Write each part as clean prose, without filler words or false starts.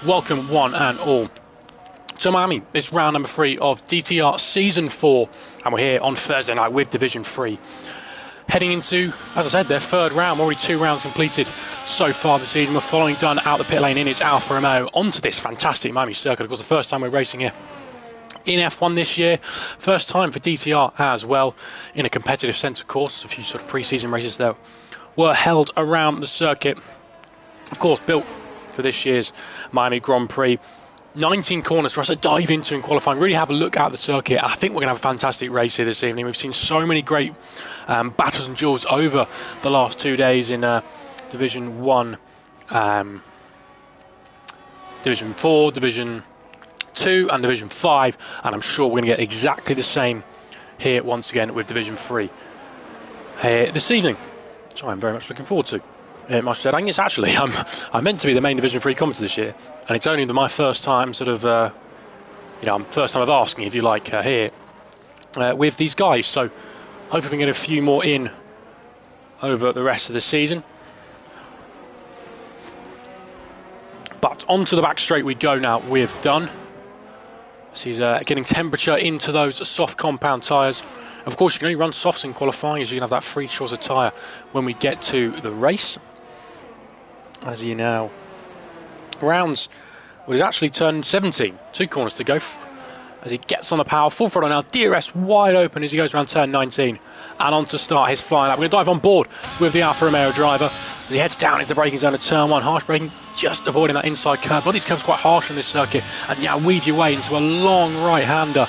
Welcome one and all to Miami. It's round number 3 of DTR Season 4, and we're here on Thursday night with Division 3. Heading into, as I said, their third round. Already 2 rounds completed so far this season. We're following Dunn out the pit lane in his Alfa Romeo onto this fantastic Miami circuit. Of course, the first time we're racing here in F1 this year. First time for DTR as well, in a competitive sense, of course. There's a few sort of pre-season races that were held around the circuit. Of course, built for this year's Miami Grand Prix. 19 corners for us to dive into in qualifying, really have a look at the circuit. I think we're going to have a fantastic race here this evening. We've seen so many great battles and duels over the last 2 days in Division 1, Division 4, Division 2 and Division 5, and I'm sure we're going to get exactly the same here once again with Division 3 here this evening, which I'm very much looking forward to. I think it's actually, I'm meant to be the main Division 3 commentator this year, and it's only my first time first time of asking, if you like, here with these guys. So hopefully we can get a few more in over the rest of the season. But onto the back straight we go now with Dunn. So he's getting temperature into those soft compound tyres. Of course, you can only run softs in qualifying, as you can have that free choice of tyre when we get to the race. As he now rounds what is actually turn 17, 2 corners to go. As he gets on the power, full throttle now, DRS wide open as he goes around turn 19 and on to start his flying lap. We're going to dive on board with the Alfa Romeo driver as he heads down into the braking zone of turn 1. Harsh braking, just avoiding that inside curve. But these curves quite harsh on this circuit, and yeah, weave your way into a long right-hander.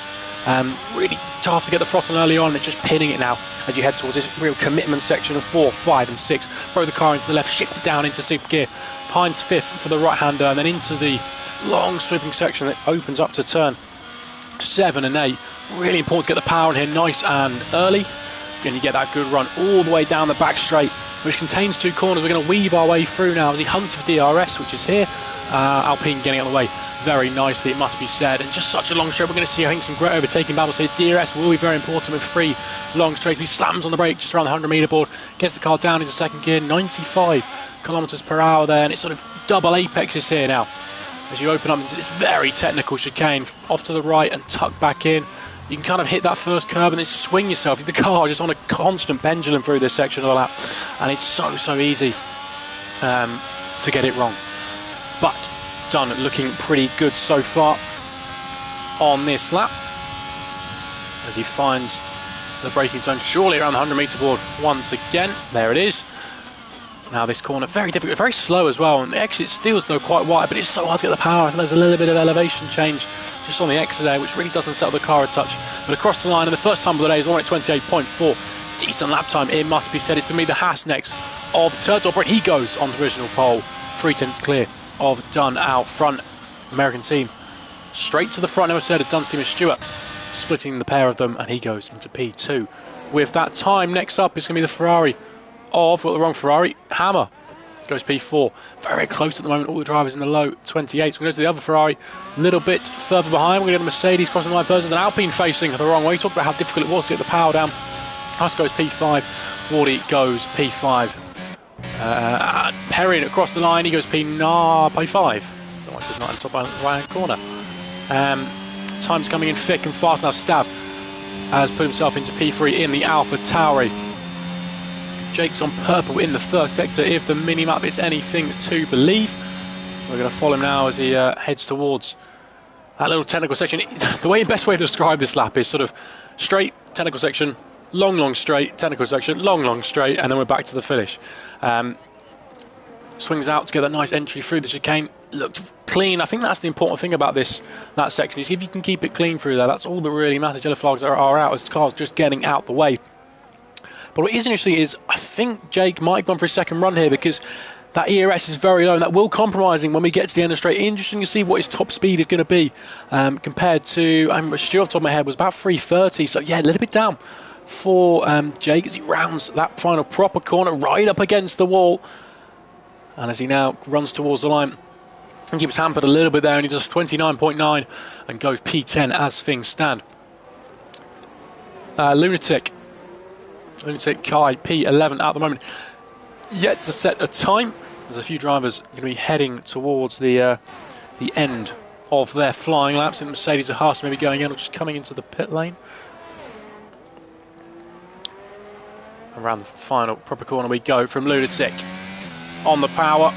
Really tough to get the throttle early on, and just pinning it now as you head towards this real commitment section of 4, 5 and 6. Throw the car into the left, shift it down into 6th gear, finds 5th for the right-hander, and then into the long sweeping section that opens up to turn 7 and 8. Really important to get the power in here nice and early, and you get that good run all the way down the back straight, which contains 2 corners. We're going to weave our way through now as he hunts for DRS, which is here. Alpine getting out of the way very nicely, it must be said, and just such a long straight. We're going to see, I think, some great overtaking battles here. DRS will be very important with 3 long straights. He slams on the brake just around the 100 metre board, gets the car down into 2nd gear, 95 kilometres per hour there, and it's sort of double apexes here now as you open up into this very technical chicane. Off to the right and tuck back in. You can kind of hit that first curve and then swing yourself. The car just on a constant pendulum through this section of the lap, and it's so easy to get it wrong. But Dunn looking pretty good so far on this lap as he finds the braking zone surely around the 100 metre board once again. There it is. Now this corner, very difficult, very slow as well, and the exit steals though quite wide, but it's so hard to get the power. There's a little bit of elevation change just on the exit there, which really doesn't settle the car a touch. But across the line, and the first time of the day is 1:28.4. Decent lap time, it must be said. It's to me the Haas next of Turtle, but he goes on to original pole, 3/10 clear of Dunn out front. American team straight to the front. Never said of Dunn's team is Stewart, splitting the pair of them, and he goes into P2 with that time. Next up is going to be the Ferrari of, got the wrong Ferrari, Hammer goes P4. Very close at the moment, all the drivers in the low 28s. We're going to go to the other Ferrari a little bit further behind. We're going to get a Mercedes crossing the line first. There's an Alpine facing the wrong way. We talked about how difficult it was to get the power down. Haas goes P5, Wardy goes P5. Perrin across the line, he goes P5. Otherwise it's not in the top right hand corner. Time's coming in thick and fast now. Stab has put himself into P3 in the Alpha Tauri. Jake's on purple in the first sector if the mini-map is anything to believe. We're going to follow him now as he heads towards that little technical section. The best way to describe this lap is sort of straight, technical section, long straight, technical section, long straight, and then we're back to the finish. Swings out to get that nice entry through the chicane. Looked clean. I think that's the important thing about that section, is if you can keep it clean through there, that's all that really matters. Yellow flags are out as cars just getting out the way. But what is interesting is I think Jake might have gone for his second run here, because that ERS is very low and that will compromising when we get to the end of the straight. Interesting to see what his top speed is going to be compared to, I'm sure off the top of my head, was about 330. So yeah, a little bit down for Jake as he rounds that final proper corner right up against the wall. And as he now runs towards the line, I think he was hampered a little bit there, and he does 29.9 and goes P10 as things stand. Lunatic Kai P11 at the moment, yet to set a time. There's a few drivers going to be heading towards the the end of their flying laps. And Mercedes are Haas maybe going in or just coming into the pit lane. Around the final proper corner we go from Lunatic on the power.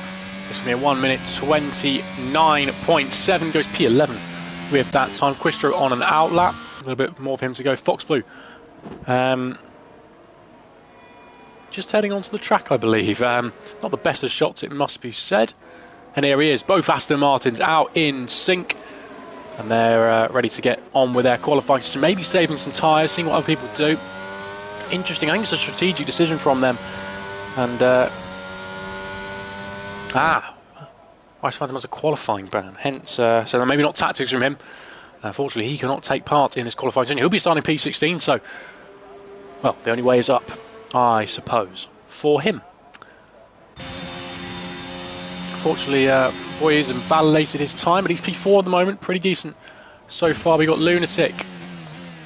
It's going to be a 1 minute 29.7, goes P11 with that time. Quistro on an outlap, a little bit more for him to go. Fox Blue just heading onto the track, I believe. Not the best of shots, it must be said. And here he is, both Aston Martins out in sync. And they're ready to get on with their qualifying system. Maybe saving some tyres, seeing what other people do. Interesting, I think it's a strategic decision from them. And, Rice Phantom has a qualifying ban. Hence, so maybe not tactics from him. Unfortunately, he cannot take part in this qualifying session. He'll be starting P16, so, well, the only way is up, I suppose, for him. Unfortunately, Boy has invalidated his time, but he's P4 at the moment, pretty decent so far. We got Lunatic.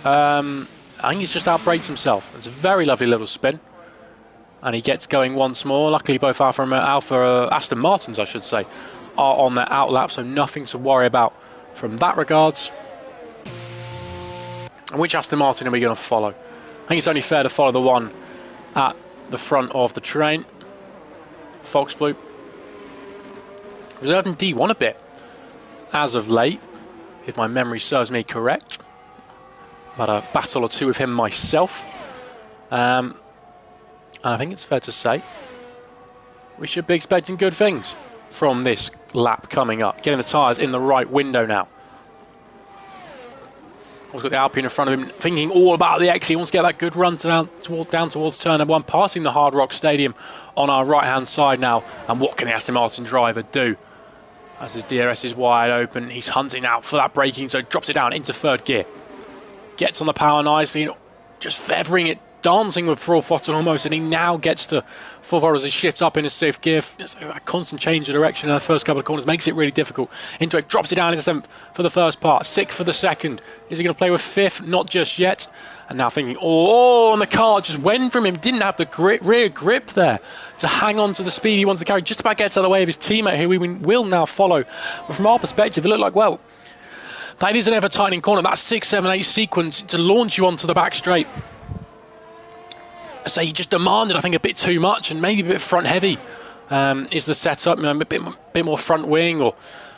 I think he's just outbraked himself. It's a very lovely little spin, and he gets going once more. Luckily, both Aston Martins, I should say, are on their outlap, so nothing to worry about from that regards. And which Aston Martin are we going to follow? I think it's only fair to follow the one at the front of the train. Fox Blue. Reserved in D1 a bit as of late, if my memory serves me correct. Had a battle or two with him myself. And I think it's fair to say we should be expecting good things from this lap coming up. Getting the tyres in the right window now. He's got the Alpine in front of him, thinking all about the exit. He wants to get that good run down towards turn number 1, passing the Hard Rock Stadium on our right-hand side now. And what can the Aston Martin driver do? As his DRS is wide open, he's hunting out for that braking, so drops it down into third gear. Gets on the power nicely, just feathering it, dancing with full throttle almost, and he now gets to full throttle as he shifts up into 6th gear. So a constant change of direction in the first couple of corners makes it really difficult. Into it, drops it down into 7th for the first part, 6th for the second. Is he going to play with 5th? Not just yet. And now thinking, and the car just went from him, didn't have the rear grip there to hang on to the speed he wants to carry. Just about gets out of the way of his teammate, who we will now follow. But from our perspective, it looked like, well, that is an ever-tightening corner. That 6, 7, 8 sequence to launch you onto the back straight. So he just demanded, I think, a bit too much and maybe a bit front-heavy is the setup. A bit more front wing, or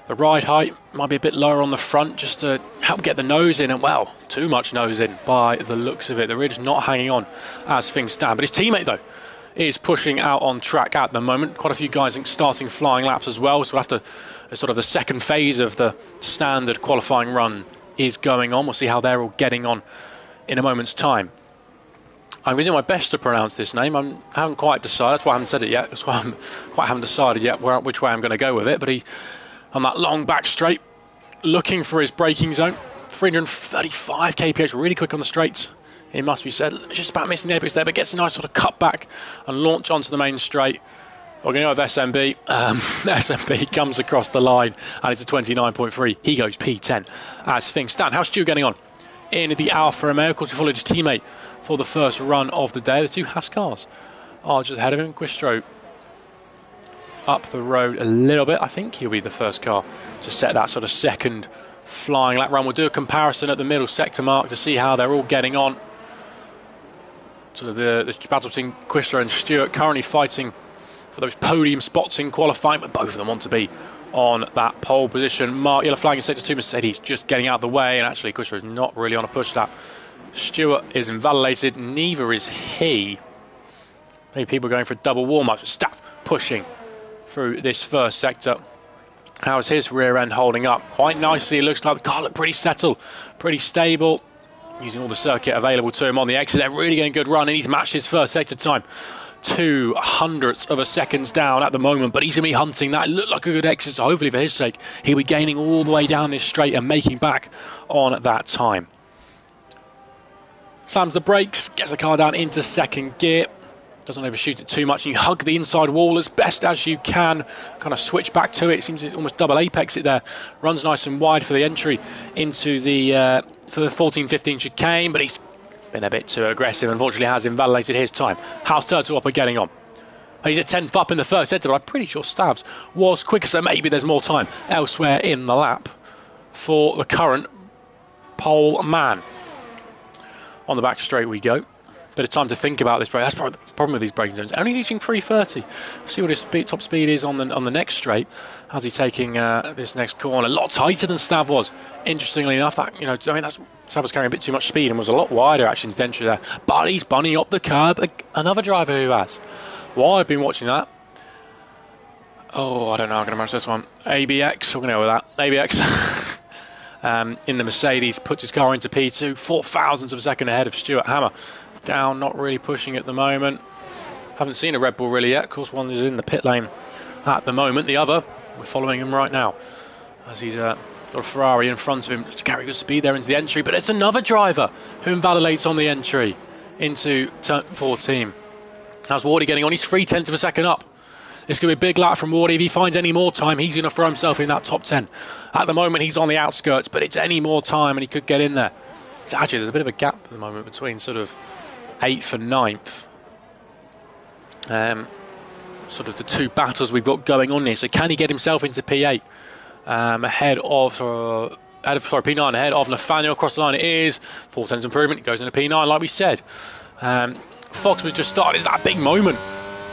the ride height might be a bit lower on the front just to help get the nose in. And, well, too much nose in by the looks of it. The ridge not hanging on as things stand. But his teammate, though, is pushing out on track at the moment. Quite a few guys starting flying laps as well. So we'll have to, sort of the second phase of the standard qualifying run is going on. We'll see how they're all getting on in a moment's time. I'm going to do my best to pronounce this name. I haven't quite decided. That's why I haven't said it yet. That's why I haven't decided yet which way I'm going to go with it. But he, on that long back straight, looking for his braking zone. 335 kph, really quick on the straights. It must be said. Just about missing the apex there, but gets a nice sort of cut back and launch onto the main straight. We're going to go with SMB. SMB comes across the line, and it's a 29.3. He goes P10 as things stand. How's Stu getting on in the Alfa Romeo? Of course, we followed his teammate for the first run of the day. The two Haas cars are just ahead of him. Quistro up the road a little bit. I think he'll be the first car to set that sort of second flying lap run. We'll do a comparison at the middle sector mark to see how they're all getting on. Sort of the battle between Quistro and Stewart, currently fighting for those podium spots in qualifying, but both of them want to be on that pole position. Mark, yellow flag in sector 2, Mercedes just getting out of the way, and actually Quistro is not really on a push lap. Stewart is invalidated, neither is he. Maybe people are going for a double warm-up. Staff pushing through this first sector. How's his rear end holding up? Quite nicely, it looks like the car looked pretty settled, pretty stable, using all the circuit available to him on the exit. They're really getting a good run, and he's matched his first sector time. 0.02 of a seconds down at the moment, but he's going to be hunting that. It looked like a good exit, so hopefully for his sake, he'll be gaining all the way down this straight and making back on that time. Slams the brakes, gets the car down into second gear. Doesn't overshoot it too much. And you hug the inside wall as best as you can. Kind of switch back to it. It seems to almost double apex it there. Runs nice and wide for the entry into the 14-15 chicane, but he's been a bit too aggressive. Unfortunately, has invalidated his time. How's Turtle Up getting on? He's a 10th up in the first sector, but I'm pretty sure Stavs was quicker, so maybe there's more time elsewhere in the lap for the current pole man. On the back straight we go. Bit of time to think about this break. That's probably the problem with these braking zones. Only reaching 330. See what his top speed is on the next straight. How's he taking this next corner? A lot tighter than Stav was. Interestingly enough, that, you know, I mean, Stav was carrying a bit too much speed and was a lot wider actually in his entry there. But he's bunny up the curb. Another driver who has. While I've been watching that. Oh, I don't know. I'm going to manage this one. ABX. We're going to go with that. ABX. In the Mercedes, puts his car into P2. 0.04 of a second ahead of Stuart Hammer. Down, not really pushing at the moment. Haven't seen a Red Bull really yet. Of course, one is in the pit lane at the moment. The other, we're following him right now as he's got a Ferrari in front of him to carry good speed there into the entry. But it's another driver who invalidates on the entry into turn 14. How's Wardy getting on? He's 0.3 of a second up. It's going to be a big lap from Wardy. If he finds any more time, he's going to throw himself in that top 10. At the moment, he's on the outskirts, but it's any more time and he could get in there. Actually, there's a bit of a gap at the moment between sort of 8th and 9th. Sort of the two battles we've got going on here. So can he get himself into P8 ahead of P9 ahead of Nathaniel across the line? It is 0.4 improvement. It goes into P9 like we said. Fox was just started. It's that big moment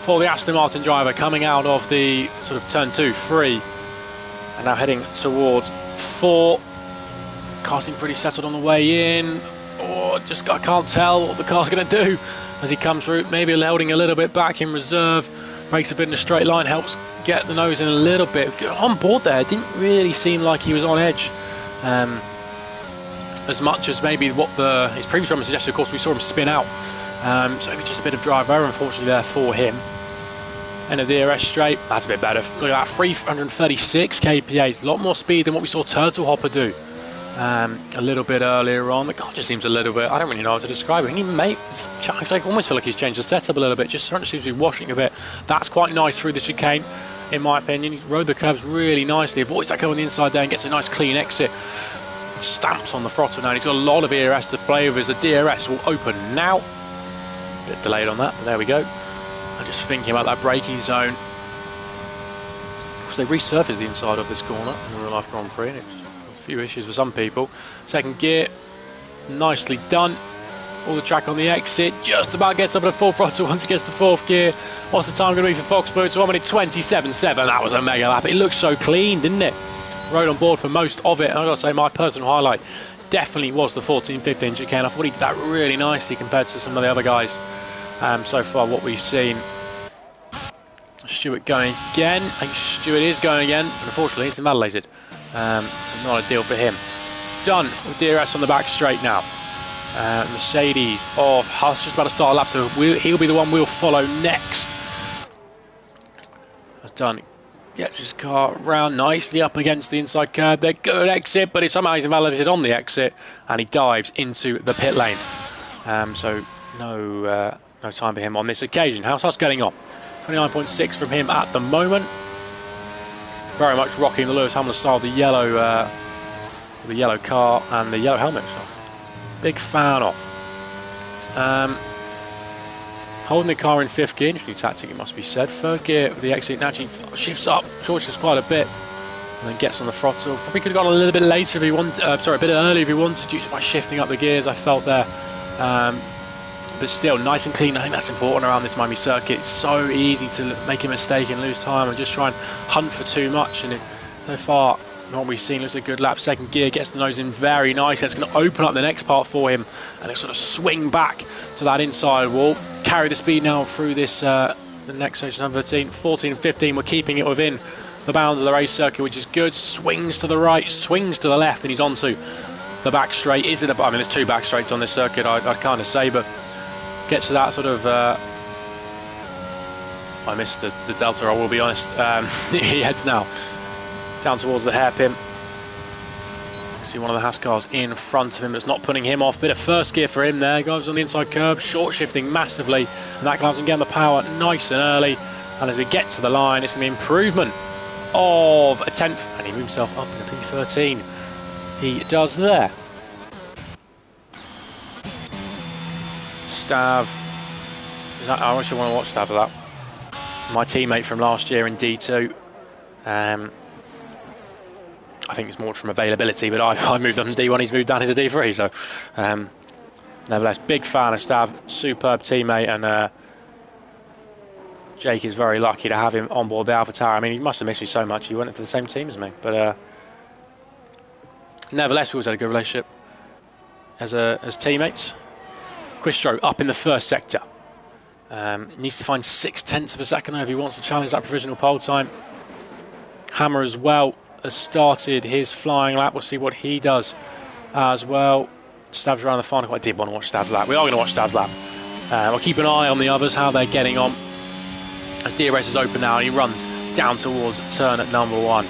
for the Aston Martin driver coming out of the sort of turn 2, 3, and now heading towards 4. Car seemed pretty settled on the way in. Or just I can't tell what the car's going to do as he comes through. Maybe holding a little bit back in reserve. Breaks a bit in a straight line. Helps get the nose in a little bit. On board there. Didn't really seem like he was on edge. As much as maybe what his previous driver suggested. Of course, we saw him spin out. So maybe just a bit of drive error, unfortunately, there for him. End of the DRS straight. That's a bit better. Look at that. 336 kph. A lot more speed than what we saw Turtle Hopper do. A little bit earlier on. The car just seems a little bit, I don't really know how to describe it. I almost feel like he's changed the setup a little bit. Just seems to be washing a bit. That's quite nice through the chicane, in my opinion. He rode the curves really nicely. Avoids that go on the inside there and gets a nice clean exit. Stamps on the throttle now. He's got a lot of ERS to play with as the DRS will open now. A bit delayed on that, but there we go. I'm just thinking about that braking zone. Of course, they resurfaced the inside of this corner in the Real Life Grand Prix. Few issues for some people. Second gear, nicely done. All the track on the exit, just about gets up at a full throttle once it gets to 4th gear. What's the time going to be for Fox Boots? 1 minute 27.7. That was a mega lap. It looked so clean, didn't it? Rode on board for most of it. And I've got to say, my personal highlight definitely was the 14-15 chicane. I thought he did that really nicely compared to some of the other guys so far, what we've seen. Stewart going again. I think Stewart is going again, but unfortunately it's invalidated. So not a deal for him. Done with DRS on the back straight now. Mercedes of Huss just about to start a lap, so he'll be the one we'll follow next. That's done. Gets his car round nicely up against the inside curb. They're good exit, but somehow he's invalidated on the exit, and he dives into the pit lane. So no time for him on this occasion. How's Huss getting on? 29.6 from him at the moment. Very much rocking the Lewis Hamilton style, the yellow car and the yellow helmet. So big fan of. Holding the car in 5th gear, interesting tactic it must be said. 3rd gear with the exit actually shifts up, short shifts quite a bit, and then gets on the throttle. Probably could have gone a little bit later if he wanted, a bit early if he wanted to, by shifting up the gears. I felt there. But still, nice and clean. I think that's important around this Miami circuit. It's so easy to make a mistake and lose time and just try and hunt for too much. And so far, what we've seen looks a good lap. 2nd gear gets the nose in very nice. That's going to open up the next part for him, and it sort of swing back to that inside wall. Carry the speed now through this the next section, number 13, 14 and 15. We're keeping it within the bounds of the race circuit, which is good. Swings to the right, swings to the left, and he's onto the back straight. Is it? I mean, there's 2 back straights on this circuit, I'd kind of say, but gets to that sort of. I missed the delta, I will be honest. He heads now down towards the hairpin. See one of the Haas cars in front of him that's not putting him off. Bit of 1st gear for him there. Goes on the inside curb, short shifting massively, and that allows him to get the power nice and early. And as we get to the line, it's an improvement of a 10th, and he moves himself up in a P13. He does there. Stav. I actually want to watch Stav for that. my teammate from last year in D2. I think it's more from availability, but I moved up to D1, he's moved down into D3, so nevertheless, big fan of Stav, superb teammate, and Jake is very lucky to have him on board the Alpha Tower. I mean, he must have missed me so much, he went into the same team as me, but nevertheless, we always had a good relationship as teammates. Quistro up in the first sector. Needs to find 0.6 of a second if he wants to challenge that provisional pole time. Hammer as well has started his flying lap. We'll see what he does as well. Stav's around the final. I did want to watch Stav's lap. We are going to watch Stav's lap. We'll keep an eye on the others, how they're getting on. As DRS is open now, and he runs down towards turn at number 1.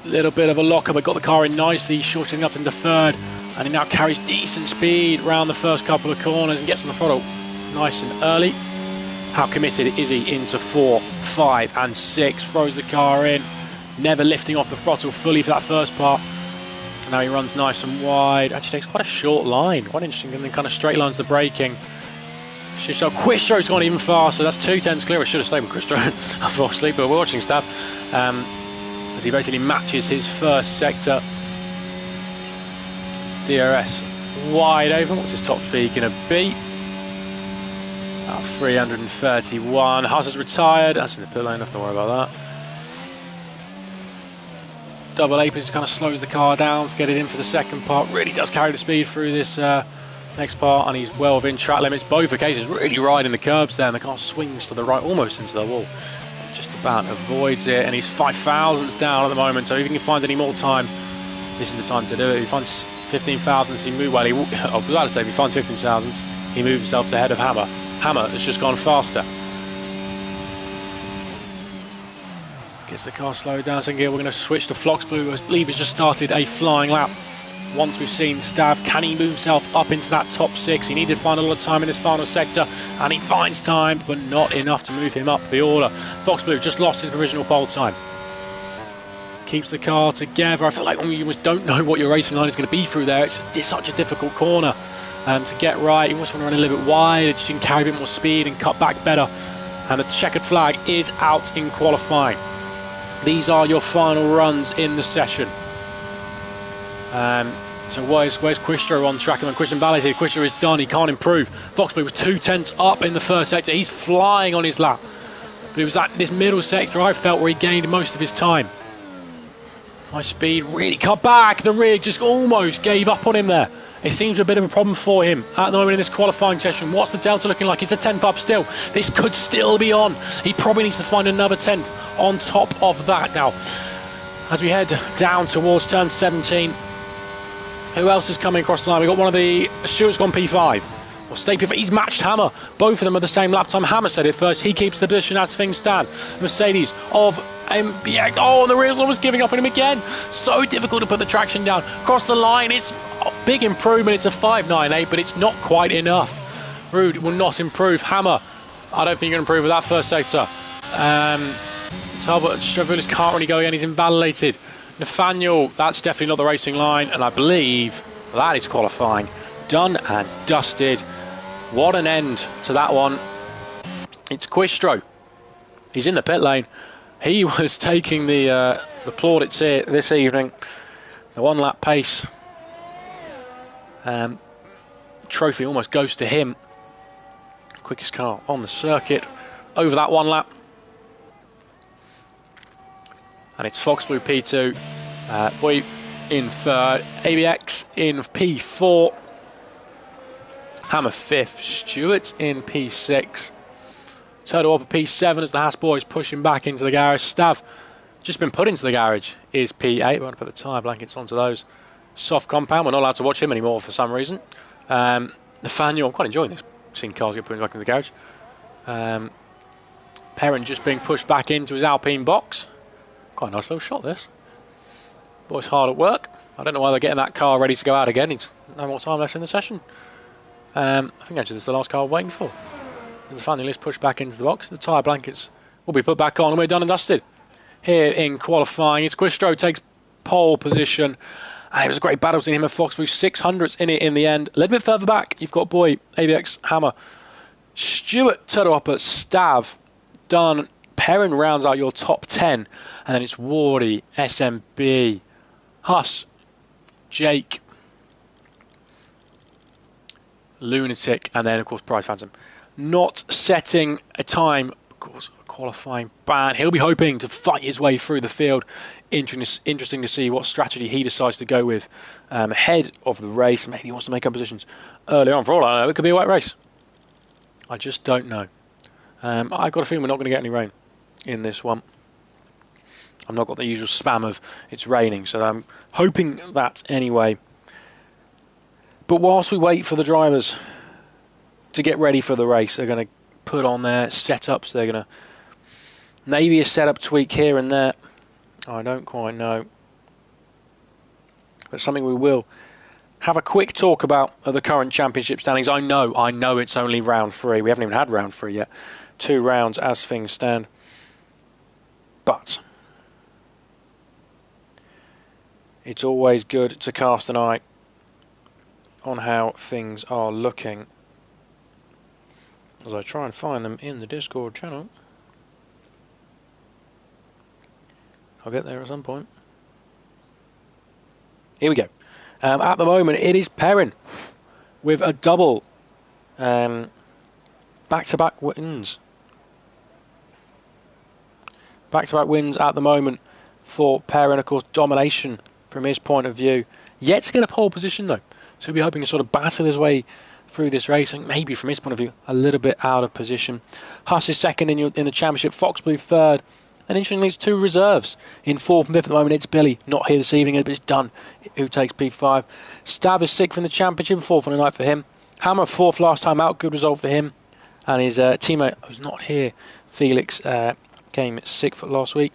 Little bit of a locker, but got the car in nicely, shortening up into third. And he now carries decent speed around the first couple of corners and gets on the throttle nice and early. How committed is he into 4, 5 and 6? Throws the car in, never lifting off the throttle fully for that first part. And now he runs nice and wide. Actually takes quite a short line. Quite interesting, and then kind of straight lines the braking. So Quistro's gone even faster. That's 2/10 clear. I should have stayed with Quistro, unfortunately, but we're watching Stav as he basically matches his first sector. DRS wide open. What's his top speed going to be? About 331. Haas has retired. That's in the pit lane. Have to worry about that. Double Apis kind of slows the car down to get it in for the second part. Really does carry the speed through this next part, and he's well within track limits. Both occasions really riding the curbs there, and the car swings to the right, almost into the wall. Just about avoids it, and he's 5,000s down at the moment. So if he can find any more time, this is the time to do it. If he finds 15,000s, he moves well. I was about to say, if he finds 15,000s, he moves himself ahead of Hammer. Hammer has just gone faster. Gets the car slowed down. So we're going to switch to Floxblue, who I believe has just started a flying lap. Once we've seen Stav, can he move himself up into that top 6? He needed to find a lot of time in this final sector, and he finds time, but not enough to move him up the order. Floxblue just lost his provisional pole time. Keeps the car together. I feel like you almost don't know what your racing line is going to be through there. It's such a difficult corner to get right. You almost want to run a little bit wide, just can carry a bit more speed and cut back better. And the checkered flag is out in qualifying. These are your final runs in the session. So where's Quistro on track? And when Christian Ballet said Quistro is done, he can't improve. Foxblue was 2/10 up in the first sector. He's flying on his lap. But it was at this middle sector, I felt, where he gained most of his time. High speed, really cut back. The rig just almost gave up on him there. It seems a bit of a problem for him at the moment in this qualifying session. What's the delta looking like? It's a 10th up still. This could still be on. He probably needs to find another 10th on top of that now. As we head down towards turn 17, who else is coming across the line? We've got one of the Stewart's gone P5. Well, stay P5. He's matched Hammer. Both of them are the same lap time. Hammer said it first. He keeps the position as things stand. Mercedes of MBX. Oh, and the rear's almost giving up on him again. So difficult to put the traction down. Across the line, it's a big improvement. It's a 5.98, but it's not quite enough. Rude will not improve. Hammer, I don't think you're going to improve with that first sector. Talbot Stravulis can't really go again. He's invalidated. Nathaniel, that's definitely not the racing line, and I believe that is qualifying. Done and dusted. What an end to that one. It's Quistro. He's in the pit lane. He was taking the plaudits here this evening. The one lap pace. Trophy almost goes to him. Quickest car on the circuit over that one lap. And it's Foxblue P2. Boy in third. ABX in P4. Hammer 5th, Stewart in P6. Turtle up at P7 as the Haas boys pushing back into the garage. Stav, just been put into the garage, is P8. We're going to put the tyre blankets onto those. Soft compound, we're not allowed to watch him anymore for some reason. Nathaniel, I'm quite enjoying this, seeing cars get put back in the garage. Perrin just being pushed back into his Alpine box. Quite a nice little shot, this. Boys hard at work. I don't know why they're getting that car ready to go out again. It's no more time left in the session. I think actually this is the last car I'm waiting for. There's a final list pushed back into the box. The tyre blankets will be put back on and we're done and dusted. Here in qualifying, it's Quistro takes pole position. And it was a great battle between him and Foxblue. 600s in it in the end. A little bit further back, you've got boy ABX Hammer Stewart, Turtle Hopper, Stav, done. Perrin rounds out your top 10. And then it's Wardy, SMB, Huss, Jake, Lunatic, and then, of course, Prize Phantom. Not setting a time, of course, a qualifying ban. He'll be hoping to fight his way through the field. Interesting to see what strategy he decides to go with ahead of the race. Maybe he wants to make up positions early on. For all I know, it could be a wet race. I just don't know. I've got a feeling we're not going to get any rain in this one. I've not got the usual spam of it's raining, so I'm hoping that anyway. But whilst we wait for the drivers to get ready for the race, they're going to put on their setups. They're going to maybe a setup tweak here and there. I don't quite know. But something we will have a quick talk about at the current championship standings. I know it's only round 3. We haven't even had round 3 yet. 2 rounds as things stand. But it's always good to cast an eye on how things are looking as I try and find them in the Discord channel. I'll get there at some point. Here we go. At the moment, it is Perrin with a double back-to-back wins. Back-to-back wins at the moment for Perrin. Of course, domination from his point of view. Yet to get a pole position, though. So he'll be hoping to sort of battle his way through this race. And maybe from his point of view, a little bit out of position. Huss is second in the championship. Foxblue third. And interestingly, it's 2 reserves. In 4th and 5th at the moment, it's Billy. Not here this evening, but it's done. Who takes P5. Stav is 6th in the championship. 4th on the night for him. Hammer 4th last time out. Good result for him. And his teammate, who's not here, Felix, came 6th last week.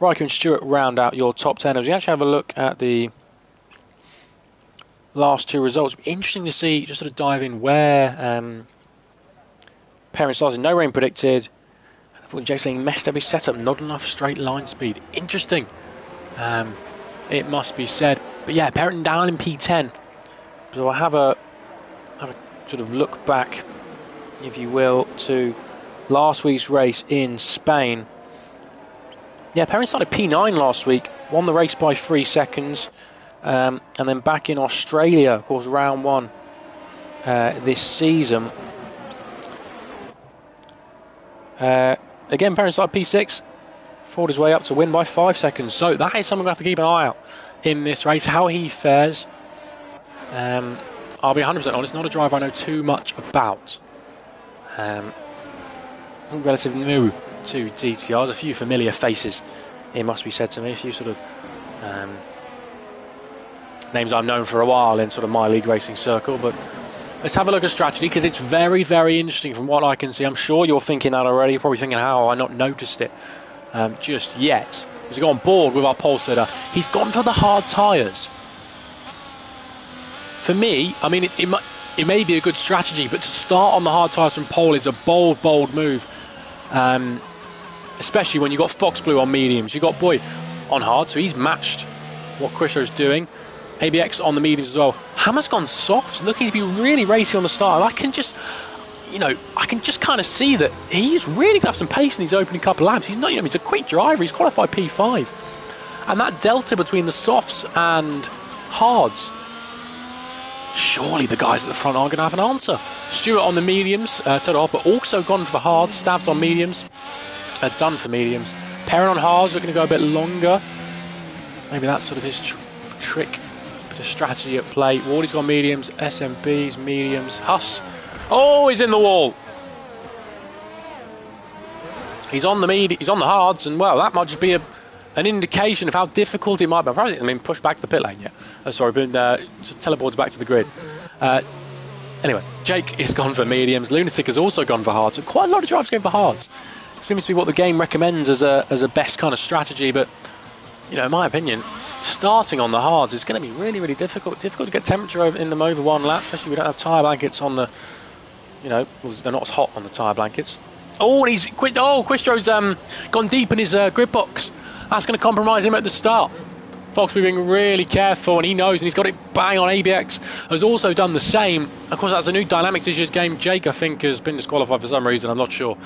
Riker and Stewart round out your top 10. As we actually have a look at the last 2 results, interesting to see, just sort of dive in where Perrin started. No rain predicted. I thought Jake saying messed up his setup, not enough straight line speed. Interesting, it must be said. But yeah, Perrin down in P10. So I'll have a sort of look back, if you will, to last week's race in Spain. Yeah, Perrin started P9 last week, won the race by 3 seconds. And then back in Australia, of course, round 1 this season. Again, Perrin started P6, fought his way up to win by 5 seconds. So that is something we have to keep an eye out in this race, how he fares. I'll be 100% honest, not a driver I know too much about. I'm relatively new to DTRs, a few familiar faces, it must be said to me, a few sort of names I've known for a while in sort of my league racing circle. But let's have a look at strategy, because it's very, very interesting from what I can see. I'm sure you're thinking that already. You're probably thinking, how have I not noticed it just yet? As we go on board with our pole sitter, he's gone for the hard tyres. For me, I mean, it may be a good strategy, but to start on the hard tyres from pole is a bold, bold move. Especially when you've got Foxblue on mediums. You've got Boyd on hard, so he's matched what Christo's doing. ABX on the mediums as well. Hammer's gone soft, looking to be really racy on the start. I can just kind of see that he's really going to have some pace in these opening couple of laps. He's not, he's a quick driver. He's qualified P5. And that delta between the softs and hards, surely the guys at the front aren't going to have an answer. Stewart on the mediums, Turtle Hopper also gone for the hards. Stav's on mediums, done for mediums. Perrin on hards, looking to go a bit longer. Maybe that's sort of his trick. The strategy at play. Wardy's got mediums, SMBs, mediums. Huss, oh, he's in the wall. He's on the hards, and well, that might just be an indication of how difficult it might be. Probably, I mean, push back the pit lane, yeah. Oh, sorry, but teleports back to the grid. Anyway, Jake is gone for mediums. Lunatic has also gone for hards. So quite a lot of drivers going for hards. It seems to be what the game recommends as a best kind of strategy, but in my opinion, starting on the hards is going to be really, really difficult. Difficult to get temperature in them over 1 lap, especially we don't have tyre blankets on the, they're not as hot on the tyre blankets. Oh, and Quistro's gone deep in his grid box. That's going to compromise him at the start. Foxby being really careful, and he knows, and he's got it bang on. ABX has also done the same. Of course, that's a new dynamic to this game. Jake, I think, has been disqualified for some reason. I'm not sure.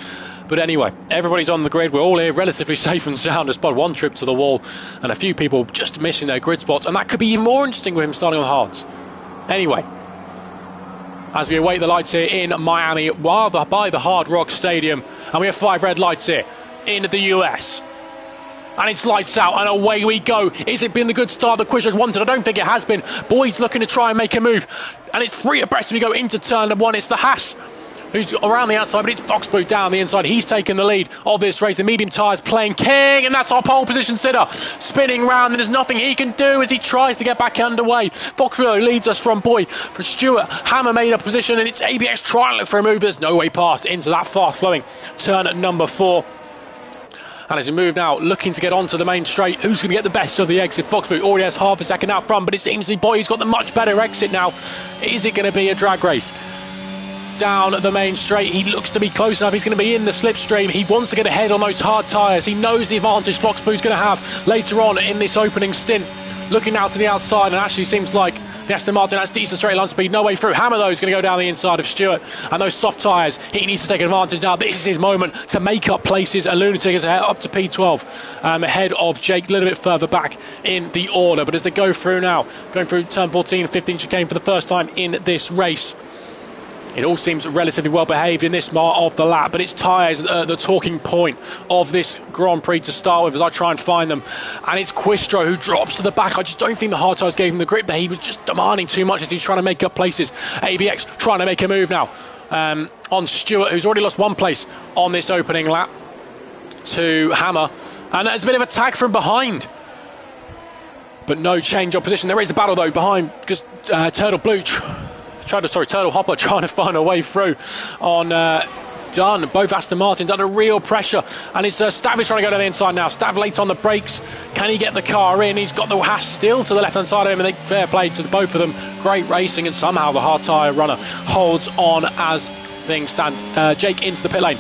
But anyway, everybody's on the grid. We're all here relatively safe and sound, despite one trip to the wall and a few people just missing their grid spots. And that could be even more interesting with him starting on hards. Anyway, as we await the lights here in Miami by the Hard Rock Stadium, and we have 5 red lights here in the US. And it's lights out, and away we go. Is it been the good start the Quizers wanted? I don't think it has been. Boyd's looking to try and make a move, and it's 3 abreast as we go into turn 1. It's the Haas who's around the outside, but it's Foxboot down the inside. He's taken the lead of this race. The medium tyres playing king, and that's our pole position sitter. Spinning round, and there's nothing he can do as he tries to get back underway. Foxboot leads us from Boyd. For Stewart, Hammer made a position, and it's ABX trying to look for a move. There's no way past into that fast-flowing turn number 4. And as we move now, looking to get onto the main straight, who's going to get the best of the exit? Foxboot already has half a second out front, but it seems to be Boyd's got the much better exit now. Is it going to be a drag race? Down the main straight, he looks to be close enough. He's going to be in the slipstream. He wants to get ahead on those hard tyres. He knows the advantage Foxboot's going to have later on in this opening stint. Looking out to the outside, and actually seems like the Aston Martin has decent straight line speed. No way through. Hammer, though, is going to go down the inside of Stewart. And those soft tyres, he needs to take advantage now. This is his moment to make up places. A Lunatic is up to P12, ahead of Jake, a little bit further back in the order. But as they go through now, going through turn 14 and 15 chicane for the first time in this race, it all seems relatively well behaved in this part of the lap, but it's tyres the talking point of this Grand Prix to start with as I try and find them. And it's Quistro who drops to the back. I just don't think the hard tyres gave him the grip there. He was just demanding too much as he's trying to make up places. ABX trying to make a move now on Stewart, who's already lost 1 place on this opening lap to Hammer. And there's a bit of a tag from behind, but no change of position. There is a battle, though, behind because Turtle Hopper trying to find a way through on Dunn. Both Aston Martins under real pressure, and it's Stav is trying to go to the inside now. Stav late on the brakes. Can he get the car in? He's got the Haas still to the left hand side of him, and fair play to both of them. Great racing, and somehow the hard tyre runner holds on as things stand. Jake into the pit lane.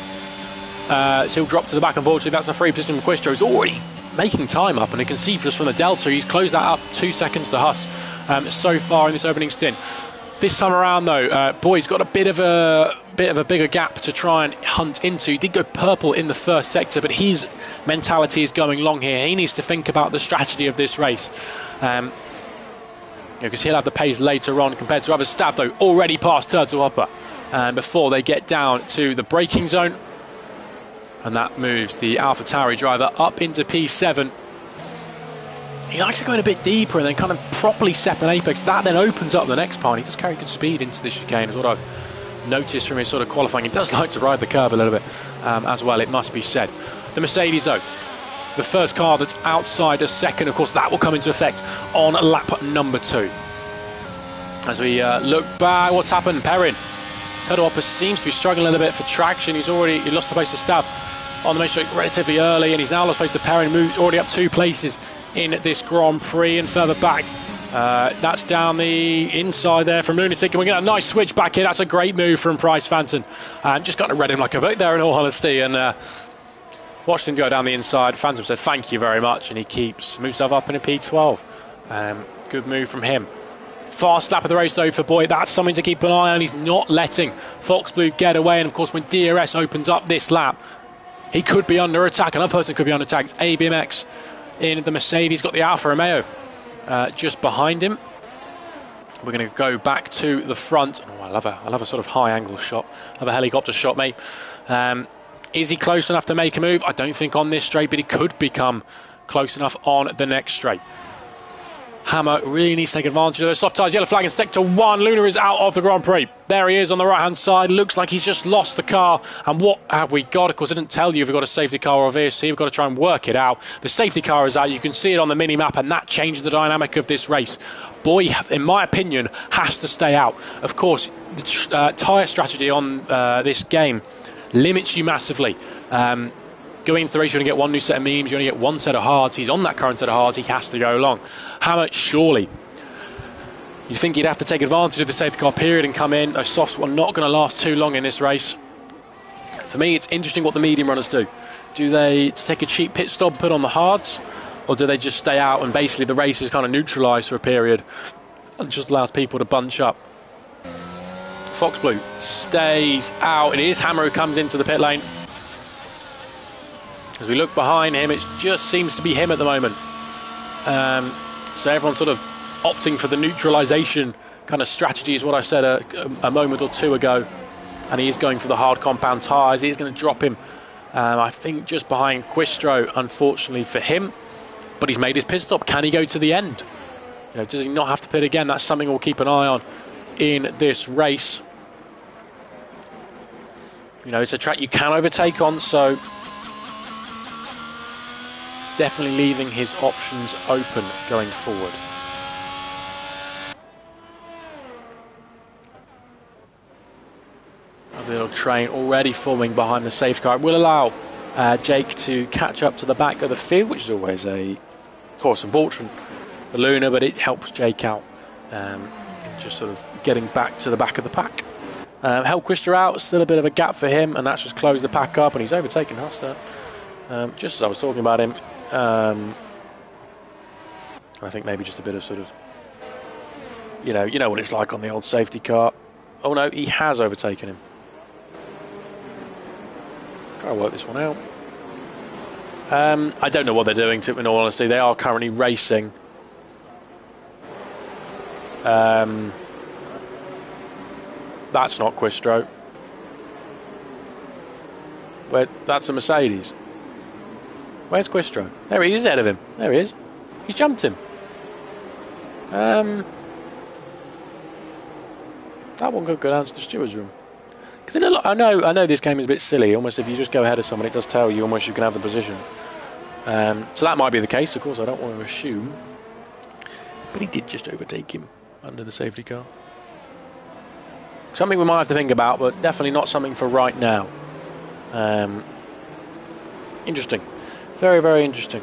So he'll drop to the back. Unfortunately, that's a free position for Quistro. He's already making time up, and you can see just from the Delta, he's closed that up 2 seconds to Haas so far in this opening stint. This time around, though, Boyd's got a bit of a bigger gap to try and hunt into. He did go purple in the first sector, but his mentality is going long here. He needs to think about the strategy of this race. Because he'll have the pace later on compared to others. Stav, though, already past Turtle Hopper before they get down to the braking zone. And that moves the AlphaTauri driver up into P7. He likes to go in a bit deeper and then kind of properly step an apex. That then opens up the next part. He does carry good speed into this chicane, is what I've noticed from his sort of qualifying. He does like to ride the curb a little bit as well, it must be said. The Mercedes, though, the first car that's outside a second, of course, that will come into effect on lap number 2. As we look back, what's happened? Perrin. Turtle Hopper seems to be struggling a little bit for traction. He lost the place to Stav on the main straight relatively early, and he's now lost place to Perrin. Moves already up 2 places in this Grand Prix, and further back that's down the inside there from Lunatic, and we get a nice switch back here. That's a great move from Price Phantom, just kind of read him like a boat there in all honesty, and watched him go down the inside. Phantom said thank you very much, and he moves himself up in a P12. Good move from him. Fast lap of the race, though, for Boyd. That's something to keep an eye on. He's not letting Foxblue get away, and of course when DRS opens up this lap, he could be under attack. Another person could be under attack. It's ABMX in the Mercedes, got the Alfa Romeo just behind him. We're going to go back to the front. Oh, I love a sort of high angle shot. I love a helicopter shot, mate. Is he close enough to make a move? I don't think on this straight, but he could become close enough on the next straight. Hammer really needs to take advantage of those soft tyres. Yellow flag in sector 1. Luna is out of the Grand Prix. There he is on the right-hand side. Looks like he's just lost the car. And what have we got? Of course, I didn't tell you if we've got a safety car or a VSC. We've got to try and work it out. The safety car is out. You can see it on the mini-map, and that changes the dynamic of this race. Boy, in my opinion, has to stay out. Of course, the tyre strategy on this game limits you massively. Going into the race, you're going to get 1 new set of mediums, you only get 1 set of hards. He's on that current set of hards, he has to go long. Hammer, surely, you'd think he'd have to take advantage of the safety car period and come in. Those softs are not going to last too long in this race. For me, it's interesting what the medium runners do. Do they take a cheap pit stop and put on the hards? Or do they just stay out and basically the race is kind of neutralised for a period and just allows people to bunch up? Fox Blue stays out. It is Hammer who comes into the pit lane. As we look behind him, it just seems to be him at the moment. So everyone's sort of opting for the neutralisation kind of strategy is what I said a moment or two ago. And he is going for the hard compound tyres. He is going to drop him, I think, just behind Quistro, unfortunately for him. But he's made his pit stop. Can he go to the end? You know, does he not have to pit again? That's something we'll keep an eye on in this race. You know, it's a track you can overtake on, so definitely leaving his options open going forward. A little train already forming behind the safety car. It will allow Jake to catch up to the back of the field, which is always a course of fortune for Luna, but it helps Jake out, just sort of getting back to the back of the pack. Held Quister out, still a bit of a gap for him, and that's just closed the pack up, and he's overtaken us there. Just as I was talking about him, I think maybe just a bit of sort of, you know what it's like on the old safety car. Oh no, he has overtaken him. Try to work this one out. I don't know what they're doing, in all honesty. They are currently racing. That's not Quistro. That's a Mercedes. Where's Quistro? There he is ahead of him. There he is. He's jumped him. That one could go down to the steward's room. Because I know this game is a bit silly. Almost if you just go ahead of someone, it does tell you almost you can have the position. So that might be the case. Of course, I don't want to assume. But he did just overtake him under the safety car. Something we might have to think about, but definitely not something for right now. Interesting. Very, very interesting.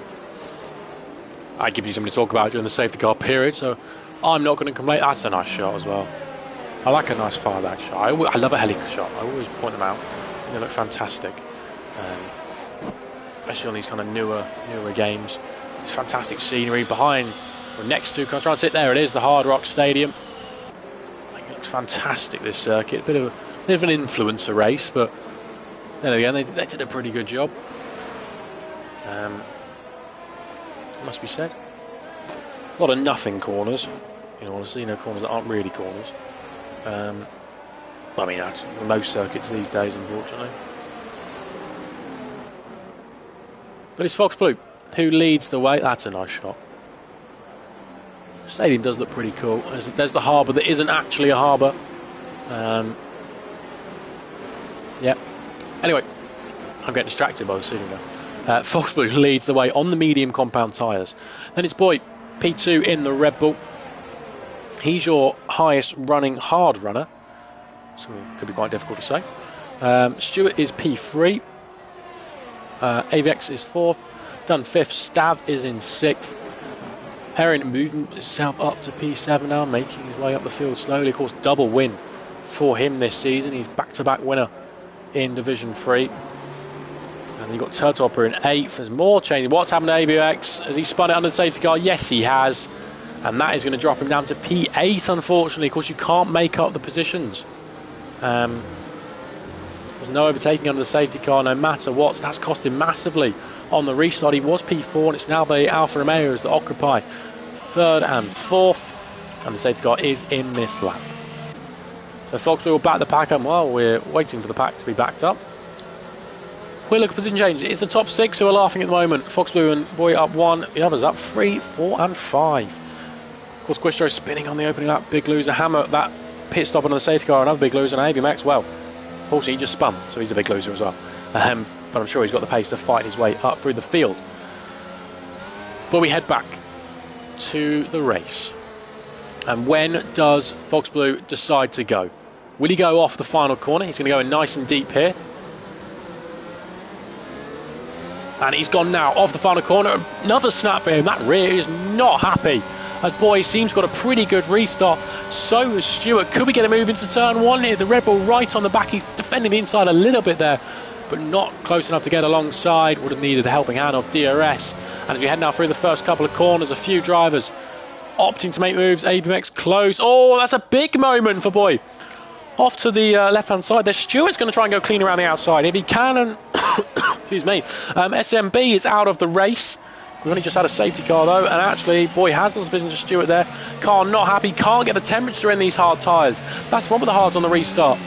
I give you something to talk about during the safety car period, so I'm not going to complain. That's a nice shot as well. I like a nice far back shot. I love a heli shot. I always point them out. They look fantastic. Especially on these kind of newer games. It's fantastic scenery behind, or next to, can I try and sit there? It is the Hard Rock Stadium. It looks fantastic, this circuit. A bit of an influencer race, but then again, they did a pretty good job. Must be said. A lot of nothing corners, in honesty, corners that aren't really corners. I mean, that's most circuits these days, unfortunately. But it's Fox Blue who leads the way. That's a nice shot. The stadium does look pretty cool. There's the harbour that isn't actually a harbour. Yeah. Anyway, I'm getting distracted by the scenery now. Fox Blue leads the way on the medium compound tyres. Then it's Boy, P2 in the Red Bull. He's your highest running hard runner, so it could be quite difficult to say. Stewart is P3. AVX is 4th. Done 5th. Stav is in 6th. Herring moving himself up to P7 now, making his way up the field slowly. Of course, double win for him this season. He's back-to-back winner in Division 3. And you've got Turtopper in 8th. There's more changes. What's happened to ABX? Has he spun it under the safety car? Yes, he has. And that is going to drop him down to P8, unfortunately. Of course, you can't make up the positions. There's no overtaking under the safety car, no matter what. So that's cost him massively on the restart. He was P4, and it's now the Alfa Romeos that occupy 3rd and 4th. And the safety car is in this lap. So Fox will back the pack up. Well, we're waiting for the pack to be backed up. We'll look at position change. It's the top 6 who are laughing at the moment. Fox Blue and Boy up 1. The others up 3, 4 and 5. Of course, Quistro spinning on the opening lap. Big loser. Hammer, that pit stop on the safety car. Another big loser. And ABMX, well, unfortunately, he just spun. So he's a big loser as well. But I'm sure he's got the pace to fight his way up through the field. But we head back to the race. And when does Fox Blue decide to go? Will he go off the final corner? He's going to go in nice and deep here. And he's gone now off the final corner. Another snap for him. That rear is not happy. As Boy seems got a pretty good restart. So has Stewart. Could we get a move into turn 1 here? The Red Bull right on the back. He's defending the inside a little bit there. but not close enough to get alongside. Would have needed the helping hand of DRS. And as we head now through the first couple of corners, a few drivers opting to make moves. ABMX close. Oh, that's a big moment for Boy. Off to the left-hand side there. Stewart's going to try and go clean around the outside if he can. And excuse me, SMB is out of the race. We've only just had a safety car though, and actually Boy has done some business to Stewart there. Car not happy, can't get the temperature in these hard tyres. That's one with the hards on the restart.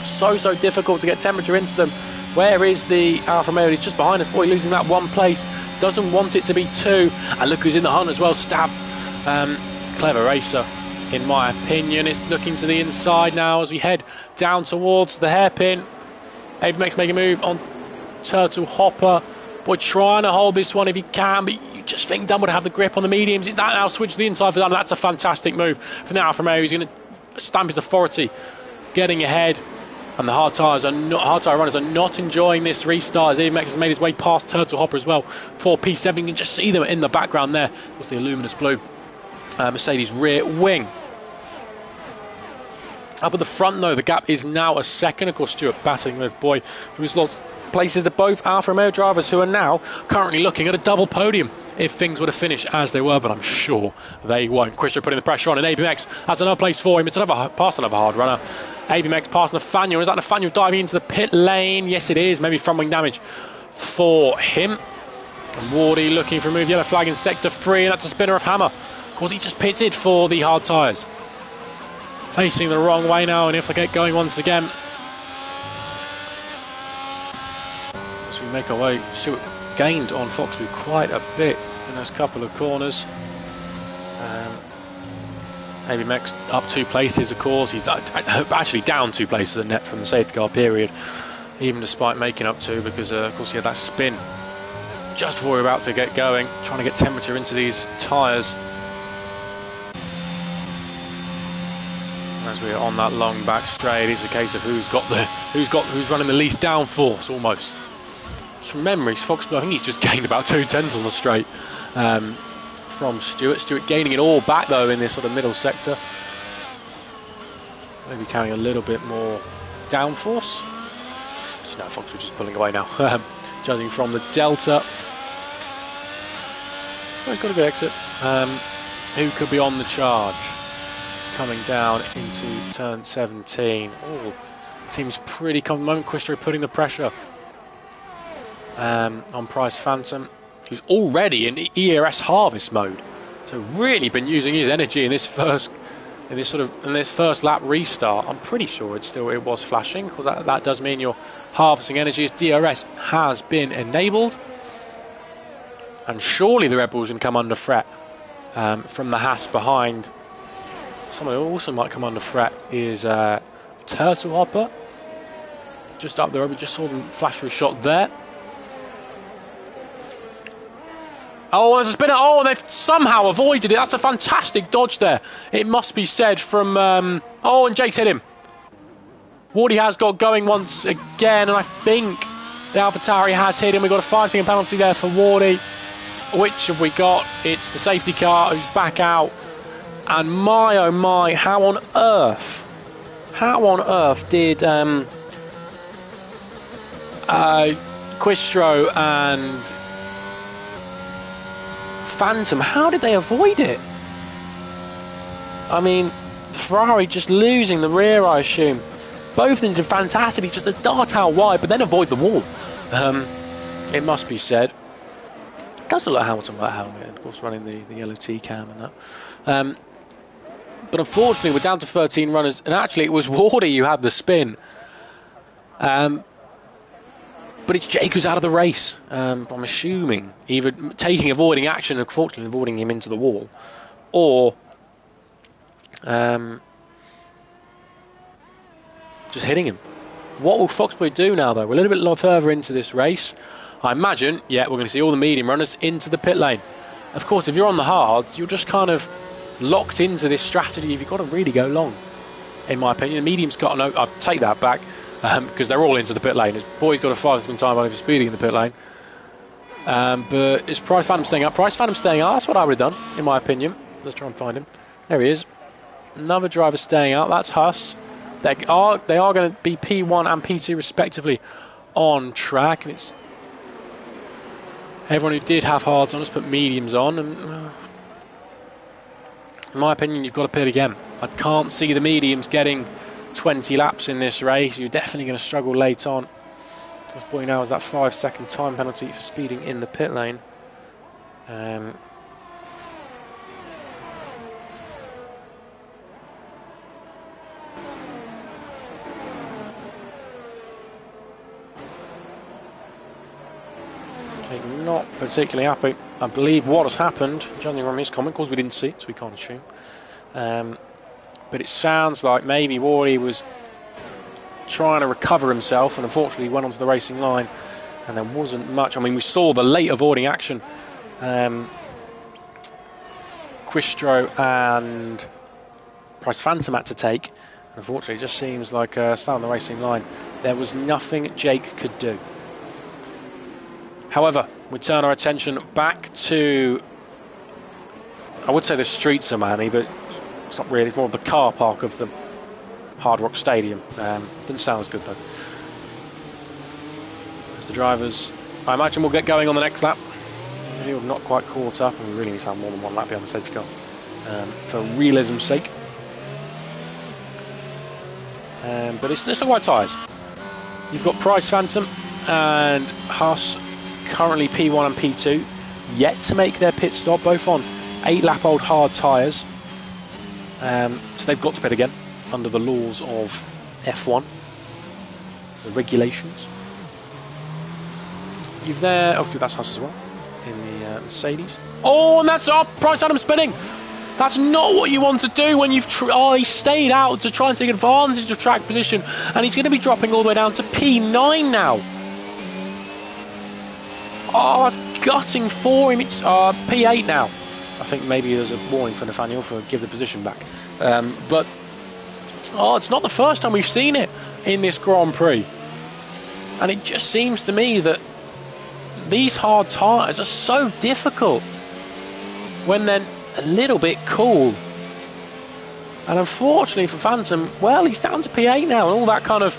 So difficult to get temperature into them. Where is the Alfa Romeo? He's just behind us. Boy losing that one place. Doesn't want it to be two. And look who's in the hunt as well, Stab. Clever racer, in my opinion. It's looking to the inside now as we head down towards the hairpin. ABMX make a move on Turtle Hopper. Boy trying to hold this one if he can, but you just think Dunn would have the grip on the mediums. Is that now switch to the inside for Dunn? That's a fantastic move from the Alfa Romeo. He's going to stamp his authority, getting ahead. And the hard tyre runners are not enjoying this restart as ABMX has made his way past Turtle Hopper as well for P7. You can just see them in the background there. That's the luminous blue Mercedes rear wing. Up at the front though, the gap is now a second. Of course, Stewart battling with Boy, who's lost places to both Alfa Romeo drivers, who are now currently looking at a double podium if things were to finish as they were, but I'm sure they won't. Christian putting the pressure on, and ABMX has another place for him. It's past another hard runner. ABMX past Nathaniel. Is that Nathaniel diving into the pit lane? Yes, it is. Maybe front wing damage for him. And Wardy looking for a move. Yellow flag in sector 3, and that's a spinner of Hammer. Of course, he just pitted for the hard tyres. Facing the wrong way now, and if they get going once again. As we make our way, Stewart gained on Foxby quite a bit in those couple of corners. ABMX up 2 places, of course. He's actually down 2 places a net from the safety car period, even despite making up 2, because of course he had that spin just before we were about to get going, trying to get temperature into these tyres. As we're on that long back straight, it's a case of who's running the least downforce almost. From memory, Foxby, I think he's just gained about 2/10 on the straight. From Stewart. Stewart gaining it all back though in this sort of middle sector. Maybe carrying a little bit more downforce. No, Fox was just pulling away now. Judging from the delta. Oh, he's got a good exit. Who could be on the charge? Coming down into turn 17. Oh, seems pretty confident. Quistro putting the pressure on Price Phantom, who's already in ERS harvest mode, so really been using his energy in this first lap restart. I'm pretty sure it was flashing, because that does mean you're harvesting energy as DRS has been enabled. And surely the Red Bulls can come under threat from the Haas behind. Someone who also might come under threat is Turtle Hopper, just up there. We just saw them flash for a shot there. Oh, there's a spinner. Oh, they've somehow avoided it. That's a fantastic dodge there, it must be said, from... oh, and Jake's hit him. Wardy has got going once again, and I think the AlphaTauri has hit him. We've got a 5-second penalty there for Wardy. Which have we got? It's the safety car who's back out. And my, oh my, how on earth did Quistro and Phantom, how did they avoid it? I mean, Ferrari just losing the rear, I assume. Both of them did fantastically, just a dart out wide, but then avoid the wall. It must be said. Does look like Hamilton without helmet, of course running the yellow T-cam and that. But unfortunately, we're down to 13 runners, and actually it was Wardy who had the spin. But it's Jake who's out of the race. I'm assuming either avoiding action, unfortunately avoiding him into the wall, or just hitting him. What will Foxboy do now, though? We're a little bit further into this race. I imagine, yeah, we're going to see all the medium runners into the pit lane. Of course, if you're on the hards, you're just kind of locked into this strategy. You've got to really go long, in my opinion. The medium's got no. I'll take that back. Because they're all into the pit lane. His boy's got a 5-second time over speeding in the pit lane. But is Price Phantom staying up? Price Phantom staying up. That's what I would have done, in my opinion. Let's try and find him. There he is. Another driver staying out. That's Huss. They are going to be P1 and P2 respectively on track, and it's everyone who did have hards on has put mediums on, and in my opinion, you've got to pit again. I can't see the mediums getting 20 laps in this race. You're definitely going to struggle late on. What's pointing out is that 5-second time penalty for speeding in the pit lane. Not particularly happy. I believe what has happened, judging from his comment, of course we didn't see it, so we can't assume. But it sounds like maybe Wally was trying to recover himself, and unfortunately went onto the racing line, and there wasn't much. I mean, we saw the late avoiding action. Quistro and Price Phantom had to take. Unfortunately, it just seems like start on the racing line, there was nothing Jake could do. However, we turn our attention back to, I would say the streets of Miami, but it's not really, it's more of the car park of the Hard Rock Stadium. Didn't sound as good though. As the drivers, I imagine we'll get going on the next lap. We're not quite caught up, and we really need to have more than one lap behind the safety car for realism's sake. But it's just the right tyres. You've got Price Phantom and Haas currently P1 and P2, yet to make their pit stop, both on 8-lap-old hard tyres. So they've got to pit again under the laws of F1, the regulations. You've there, oh, that's Haas as well, in the Mercedes. Oh, and that's Price Phantom spinning. That's not what you want to do when you've he stayed out to try and take advantage of track position, and he's going to be dropping all the way down to P9 now. Oh, that's gutting for him. It's P8 now. I think maybe there's a warning for Nathaniel for give the position back. But it's not the first time we've seen it in this Grand Prix. And it just seems to me that these hard tyres are so difficult when they're a little bit cool. And unfortunately for Phantom, well, he's down to P8 now, and all that kind of,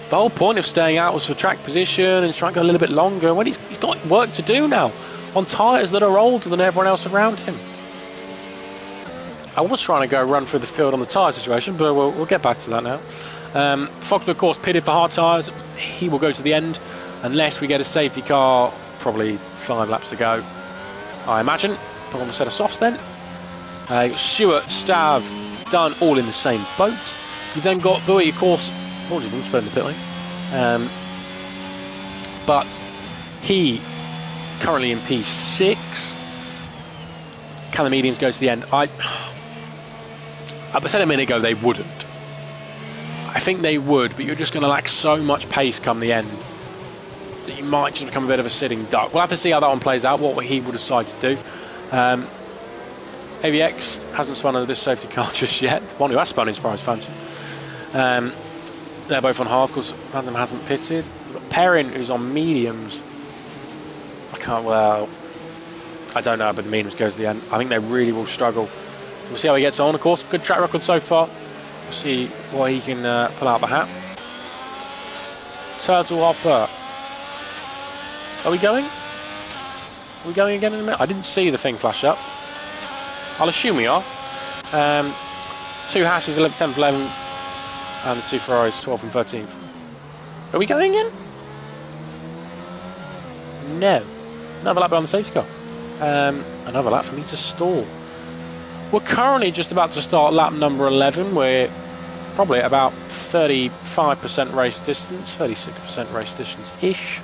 the whole point of staying out was for track position and trying to go a little bit longer. When he's got work to do now on tyres that are older than everyone else around him. I was trying to go run through the field on the tyre situation, but we'll get back to that now. Foxman, of course, pitted for hard tyres. He will go to the end unless we get a safety car, probably 5 laps to go, I imagine. Put on a set of softs then. Stewart, Stav, Dunn, all in the same boat. You then got Bowie, of course, unfortunately, didn't in the pit lane. But he currently in P6. Can the mediums go to the end? I said a minute ago they wouldn't. I think they would, but you're just going to lack so much pace come the end that you might just become a bit of a sitting duck. We'll have to see how that one plays out, what he will decide to do. AVX hasn't spun under this safety car just yet. The one who has spun is Price Phantom. They're both on hard, because Phantom hasn't pitted. You've got Perrin, who's on mediums. I don't know, but the mediums goes to the end. I think they really will struggle. We'll see how he gets on, of course. Good track record so far. We'll see what he can pull out the hat. Turtle Hopper. Are we going? Are we going again in a minute? I didn't see the thing flash up. I'll assume we are. 2 Hashes, 10th, 11th, and the 2 Ferraris, 12th and 13th. Are we going in? No. Another lap behind the safety car. Another lap for me to stall. We're currently just about to start lap number 11. We're probably at about 35% race distance, 36% race distance-ish.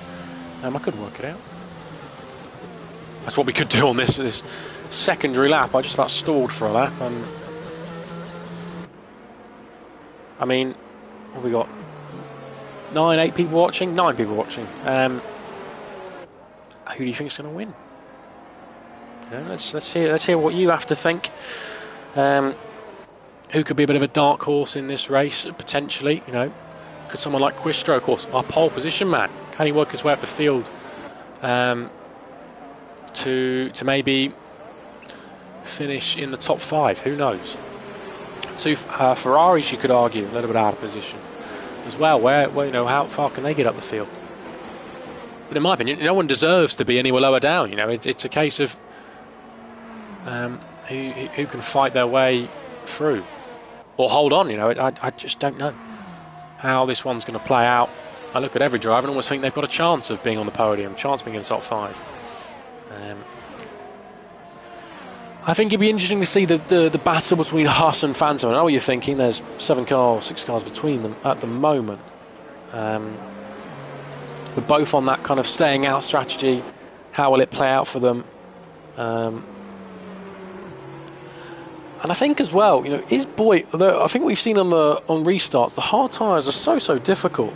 I could work it out. That's what we could do on this secondary lap. I just about stalled for a lap. I mean, what have we got? 8 people watching? 9 people watching. Who do you think is going to win? Let's hear what you have to think. Who could be a bit of a dark horse in this race, potentially? You know, could someone like Quistro, of course, our pole position man, can he work his way up the field to maybe finish in the top 5? Who knows? 2 Ferraris, you could argue, a little bit out of position as well. Where you know, how far can they get up the field? But in my opinion, no one deserves to be anywhere lower down. You know, it's a case of who can fight their way through or hold on. You know, I just don't know how this one's going to play out. I look at every driver and almost think they've got a chance of being on the podium, chance of being in the top 5. I think it'd be interesting to see the battle between Haas and Phantom. I know what you're thinking. There's 6 cars between them at the moment. We're both on that kind of staying out strategy. How will it play out for them? And I think as well, you know, is Boy? Although I think we've seen on restarts, the hard tyres are so difficult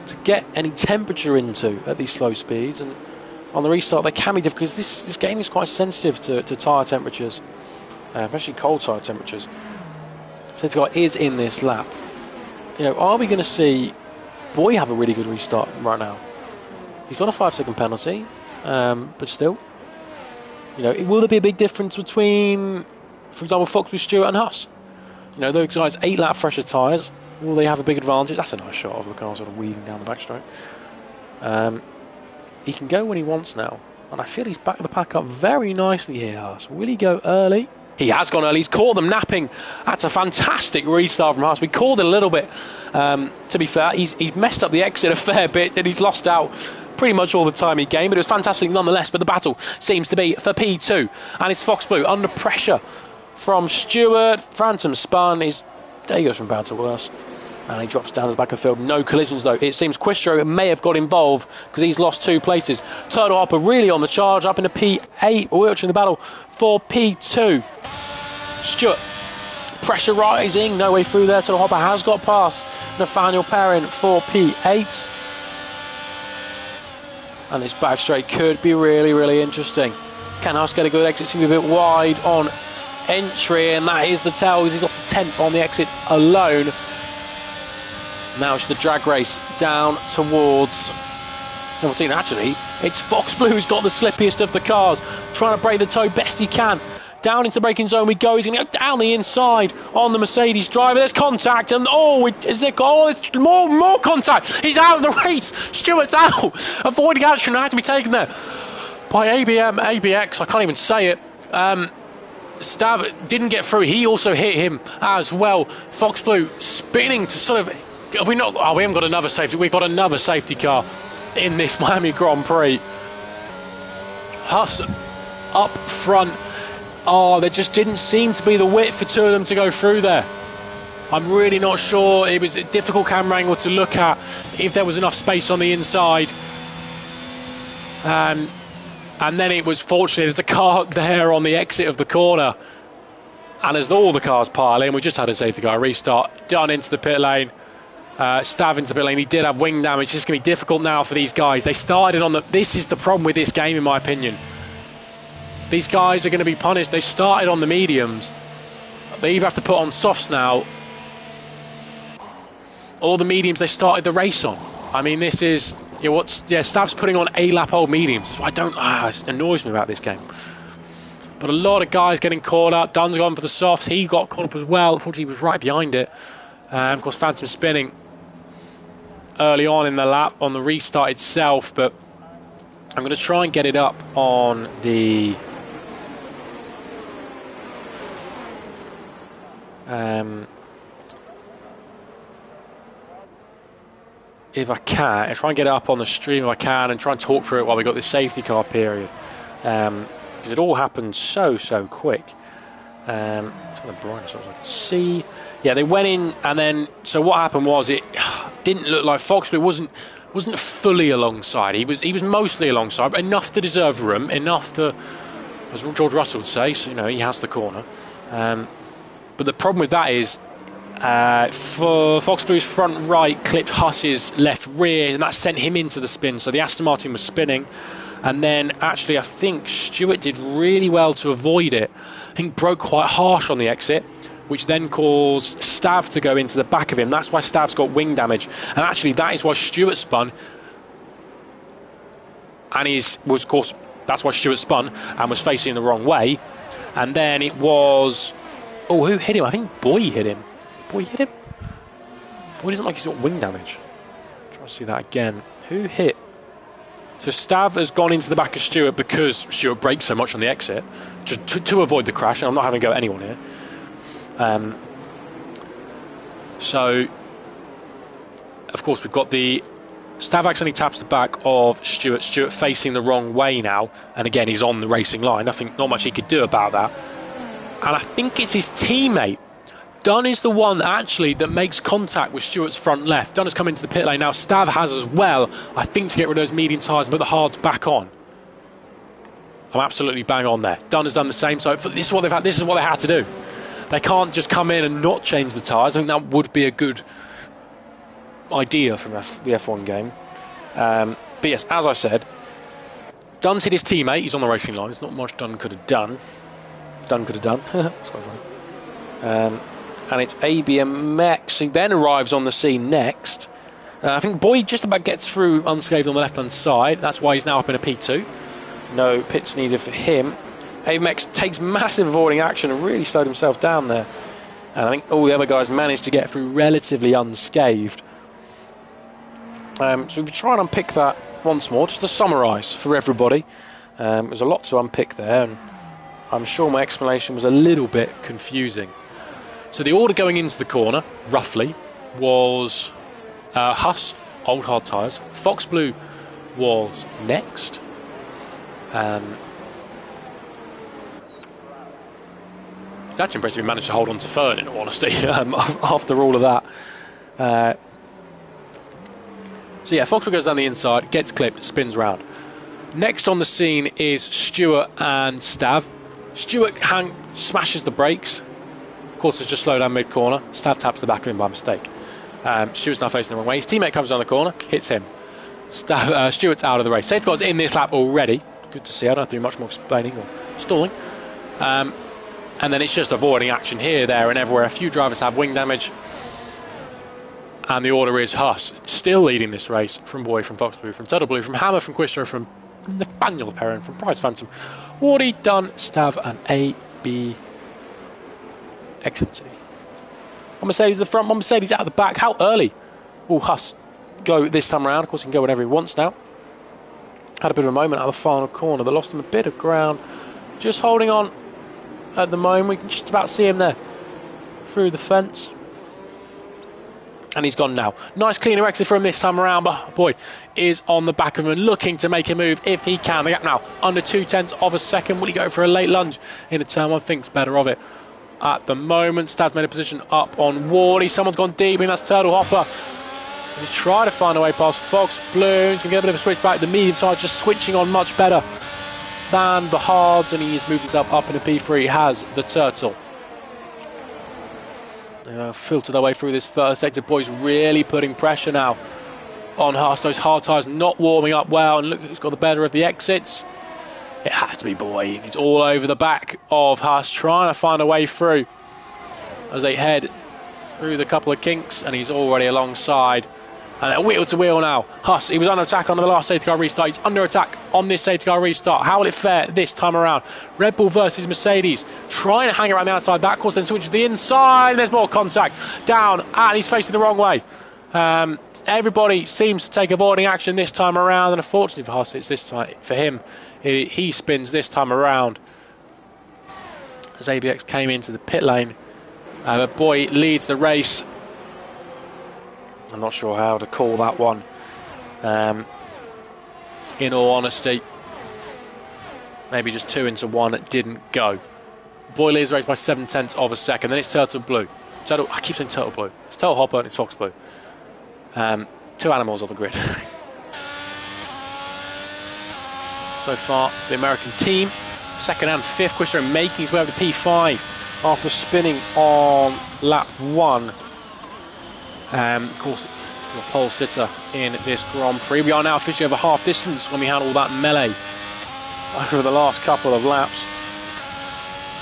to get any temperature into at these slow speeds, and on the restart they can be difficult because this game is quite sensitive to tyre temperatures, especially cold tyre temperatures. Safety car is in this lap. You know, are we going to see Boy have a really good restart right now? He's got a 5-second penalty, but still, you know, will there be a big difference between, for example, Foxblue, Stewart and Huss? You know, those guys 8-lap fresher tyres. Will they have a big advantage? That's a nice shot of the car sort of weaving down the backstraight. He can go when he wants now, and I feel he's backed the pack up very nicely here, Haas. Will he go early? He has gone early. He's caught them napping. That's a fantastic restart from Haas. We called it a little bit, to be fair. He's messed up the exit a fair bit, and he's lost out pretty much all the time he gained, but it was fantastic nonetheless. But the battle seems to be for P2, and it's Foxblue under pressure from Stewart. Phantom spun. There he goes from bad to worse. And he drops down to the back of the field. No collisions, though. It seems Quistro may have got involved because he's lost 2 places. Turtle Hopper really on the charge, up into P8. We're watching the battle for P2. Stewart, pressure rising. No way through there. Turtle Hopper has got past Nathaniel Perrin for P8. And this back straight could be really interesting. Can Huss get a good exit? Seems a bit wide on entry, and that is the tell. He's lost a 10th on the exit alone. Now it's the drag race down towards number 14. Actually, it's Foxblue who's got the slippiest of the cars, trying to break the toe best he can. Down into the braking zone we go. He's going to go down the inside on the Mercedes driver. There's contact, and it's more contact. He's out of the race. Stewart's out. Avoiding action had to be taken there by ABX. I can't even say it. Stav didn't get through. He also hit him as well. Foxblue spinning to sort of. We haven't got another safety. We've got another safety car in this Miami Grand Prix. Huss up front. Oh, there just didn't seem to be the width for 2 of them to go through there. I'm really not sure. It was a difficult camera angle to look at if there was enough space on the inside. And then it was fortunate there's a car there on the exit of the corner. And as all the cars pile in, we just had a safety car restart. Done into the pit lane. Stav into the pit lane. He did have wing damage. It's just going to be difficult now for these guys. They started on the... This is the problem with this game, in my opinion. These guys are going to be punished. They started on the mediums. They either have to put on softs now, or the mediums they started the race on. I mean, this is... Stav's putting on 8-lap old mediums. It annoys me about this game. But a lot of guys getting caught up. Dunn's gone for the softs. He got caught up as well. Unfortunately, he was right behind it. Of course, Phantom spinning early on in the lap on the restart itself, but I'm going to try and get it up on the if I can, I'll try and get it up on the stream if I can, and try and talk through it while we got this safety car period, because it all happened so quick. Turn the brightness so I can see. Yeah, they went in, and then so what happened was it didn't look like Foxblue wasn't fully alongside. He was mostly alongside, but enough to deserve room, enough to, as George Russell would say, so, you know, he has the corner. But the problem with that is, for Foxblue's front right clipped Huss's left rear, and that sent him into the spin. So the Aston Martin was spinning, and then actually I think Stewart did really well to avoid it. I think broke quite harsh on the exit, which then caused Stav to go into the back of him. That's why Stav's got wing damage. And actually, that is why Stewart spun. And was, of course, that's why Stewart spun and was facing the wrong way. And then it was... Oh, who hit him? I think Boy hit him. Boy hit him? Boy doesn't like he's got wing damage. Try to see that again. Who hit So Stav has gone into the back of Stewart because Stewart brakes so much on the exit, just to avoid the crash. And I'm not having to go at anyone here. So, of course, we've got the Stav accidentally taps the back of Stewart. Stewart facing the wrong way now, and again he's on the racing line. Not much he could do about that. And I think it's his teammate. Dunn is the one actually that makes contact with Stewart's front left. Dunn has come into the pit lane now. Stav has as well. I think to get rid of those medium tyres, but the hard's back on. I'm absolutely bang on there. Dunn has done the same. So this is what they've had. This is what they had to do. They can't just come in and not change the tyres. I think that would be a good idea from the F1 game. But yes, as I said, Dunn's hit his teammate. He's on the racing line. There's not much Dunn could have done. That's quite funny. And it's ABMX who then arrives on the scene next. I think Boyd just about gets through unscathed on the left-hand side. That's why he's now up in a P2. No pits needed for him. ABMX takes massive avoiding action and really slowed himself down there. And I think all the other guys managed to get through relatively unscathed. So if we try and unpick that once more, just to summarise for everybody. There's a lot to unpick there, and I'm sure my explanation was a little bit confusing. So the order going into the corner, roughly, was Huss, old hard tyres. Fox Blue was next. It's actually impressive he managed to hold on to third, in all honesty, after all of that. So yeah, Fox Blue goes down the inside, gets clipped, spins round. Next on the scene is Stewart and Stav. Stewart smashes the brakes. Of course, it's just slow down mid-corner. Stav taps the back of him by mistake. Stewart's now facing the wrong way. His teammate comes down the corner, hits him. Stewart's out of the race. Safety car's in this lap already. Good to see. I don't have to do much more explaining or stalling. And then it's just avoiding action here, there, and everywhere. A few drivers have wing damage. And the order is Huss, still leading this race from Boy, from Fox Blue, from Turtle Blue, from Hammer, from Quistra, from Nathaniel Perrin, from Prize Phantom, Wardy, Dunn, Stav, and AB. Excellent. One Mercedes at the front, one Mercedes out the back. How early will Huss go this time around? Of course, he can go whenever he wants now. Had a bit of a moment at the final corner that lost him a bit of ground. Just holding on at the moment. We can just about see him there through the fence. And he's gone now. Nice cleaner exit for him this time around, but Boy is on the back of him and looking to make a move if he can. The gap now under 0.2 of a second. Will he go for a late lunge in a turn one? Thinks better of it. At the moment, Stav's made a position up on Wardy. Someone's gone deep, and that's Turtle Hopper. He's trying to find a way past Fox Blue. He's going to get a bit of a switch back. The medium side just switching on much better than the hards, and he's moved himself up in a P3. He has the Turtle. Filter their way through this first sector. Boys really putting pressure now on Huss. Those hard tyres not warming up well, and look who's got the better of the exits. It had to be Boy. He's all over the back of Huss, trying to find a way through as they head through the couple of kinks, and he's already alongside. And they're wheel to wheel now. Huss, he was under attack on the last safety car restart. He's under attack on this safety car restart. How will it fare this time around? Red Bull versus Mercedes. Trying to hang around the outside. That course then switches to the inside. There's more contact. Down, and he's facing the wrong way. Everybody seems to take avoiding action this time around. And unfortunately for Huss, it's this time for him. He spins this time around. As ABX came into the pit lane. But Boy leads the race. I'm not sure how to call that one. In all honesty, maybe just 2 into 1. It didn't go. Boy leads the race by 0.7 of a second. Then it's Turtle Blue. I keep saying Turtle Blue. It's Turtle Hopper and it's Fox Blue. 2 animals on the grid. So far, the American team, 2nd and 5th. Quistra making his way over to P5 after spinning on lap 1. Of course, the pole sitter in this Grand Prix. We are now officially over half distance when we had all that melee over the last couple of laps.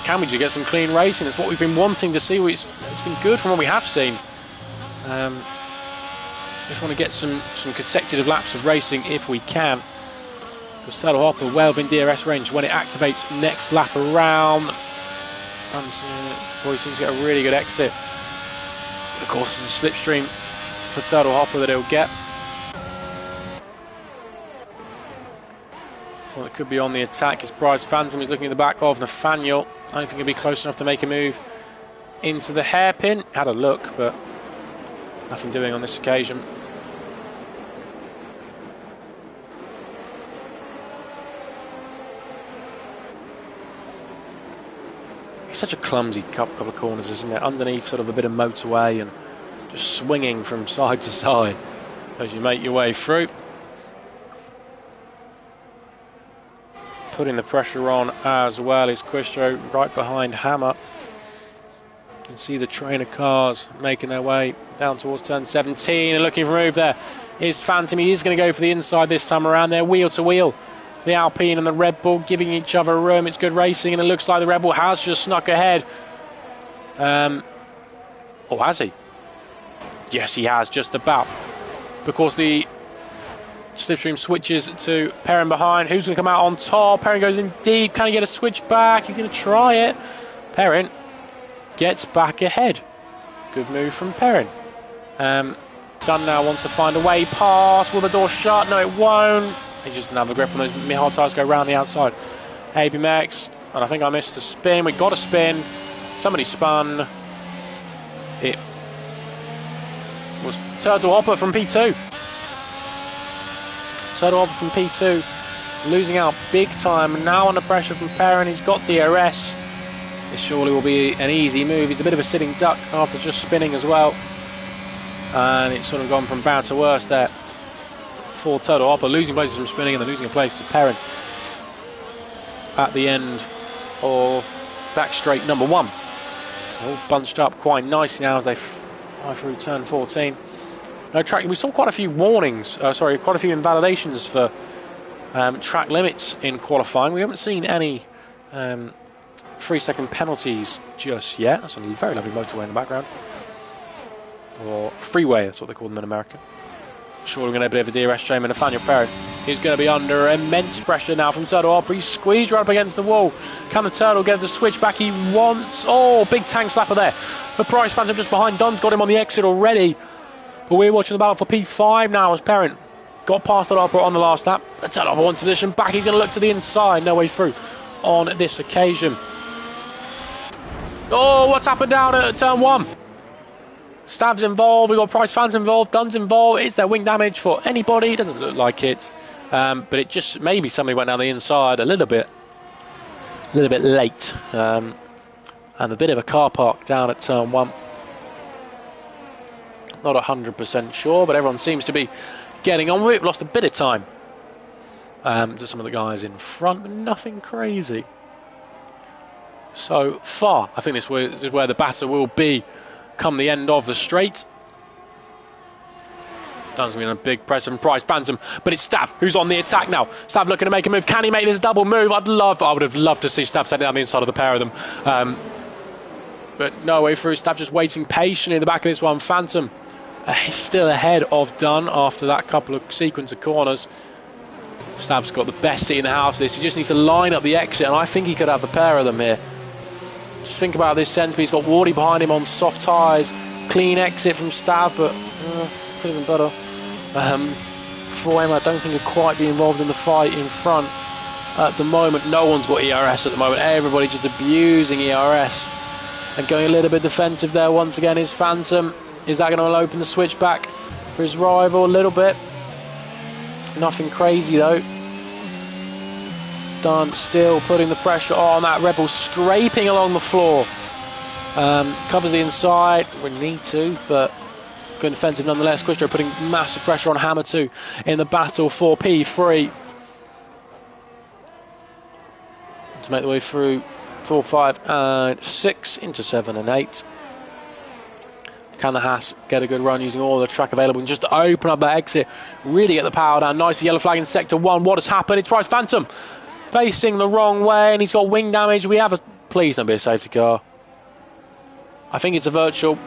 Can we just get some clean racing? It's what we've been wanting to see. It's been good from what we have seen. Just want to get some consecutive laps of racing if we can. Because Turtle Hopper well within DRS range when it activates next lap around. And Boy seems to get a really good exit. Of course, there's a slipstream for Turtle Hopper that he'll get. Well, it could be on the attack. It's Bryce Phantom. He's looking at the back of Nathaniel. I don't think he'll be close enough to make a move into the hairpin. Had a look, but nothing doing on this occasion. It's such a clumsy couple of corners, isn't it? Underneath sort of a bit of motorway and just swinging from side to side as you make your way through. Putting the pressure on as well is Quistro right behind Hammer. You can see the train of cars making their way down towards turn 17 and looking for a move there is Phantom. He is going to go for the inside this time around. They're wheel to wheel. The Alpine and the Red Bull giving each other room. It's good racing and it looks like the Red Bull has just snuck ahead. Or has he? Yes, he has, just about. Because the slipstream switches to Perrin behind. Who's going to come out on top? Perrin goes in deep. Can he get a switch back? He's going to try it. Perrin gets back ahead. Good move from Perrin. Dunn now wants to find a way past. Will the door shut? No, it won't. He just doesn't have a grip on those mid-hard tyres, go around the outside. ABMX, and I think I missed a spin. We got a spin. Somebody spun. It was Turtle Hopper from P2. Turtle Hopper from P2 losing out big time. Now under pressure from Perrin. He's got DRS. This surely will be an easy move. He's a bit of a sitting duck after just spinning as well. And it's sort of gone from bad to worse there for Turtle Hopper, losing places from spinning and then losing a place to Perrin at the end of back straight number 1. All bunched up quite nicely now as they fly through turn 14. No track. We saw quite a few warnings, quite a few invalidations for track limits in qualifying. We haven't seen any 3-second penalties just yet. That's a very lovely motorway in the background. Or freeway, that's what they call them in America. Sure, we're going to have a bit of a DRS shame, and Nathaniel Perrin is going to be under immense pressure now from Turtle Hopper. He's squeezed right up against the wall. Can the Turtle get the switch back he wants? Oh, big tank slapper there. But Bryce Phantom just behind. Dunn's got him on the exit already. But we're watching the battle for P5 now as Perrin got past Turtle Hopper on the last lap. Turtle Hopper wants position back. He's going to look to the inside. No way through on this occasion. Oh, what's happened down at turn 1? Stav's involved, we've got Bryce Phantom involved, Dunn's involved. Is there wing damage for anybody? Doesn't look like it. But it just, maybe somebody went down the inside a little bit late. And a bit of a car park down at turn 1. Not 100% sure, but everyone seems to be getting on with it. We've lost a bit of time to some of the guys in front, but nothing crazy. So far, I think this is where the battle will be come the end of the straight. Dunn's going to be in a big press from Bryce Phantom, but it's Stav who's on the attack now. Stav looking to make a move. Can he make this double move? I would have loved to see Stav setting down the inside of the pair of them. But no way through. Stav just waiting patiently in the back of this one. Phantom is still ahead of Dunn after that couple of sequence of corners. Stav's got the best seat in the house. He just needs to line up the exit, and I think he could have the pair of them here. Just think about this centre. He's got Wardy behind him on soft tyres. Clean exit from Stav, but could have been better. For him, I don't think he'll quite be involved in the fight in front at the moment. No one's got ERS at the moment. Everybody just abusing ERS. And going a little bit defensive there once again is Phantom. Is that going to open the switch back for his rival? A little bit. Nothing crazy though. Dunn still putting the pressure on. That Red Bull scraping along the floor. Covers the inside. We need to, but good defensive nonetheless. Quistro putting massive pressure on Hammer 2 in the battle for P3. To make the way through 4, 5 and 6 into 7 and 8. Can the Haas get a good run using all the track available and just open up that exit, really get the power down nicely. Yellow flag in sector 1. What has happened? It's Bryce Phantom facing the wrong way, and he's got wing damage. We have a... Please don't be a safety car. I think it's a virtual.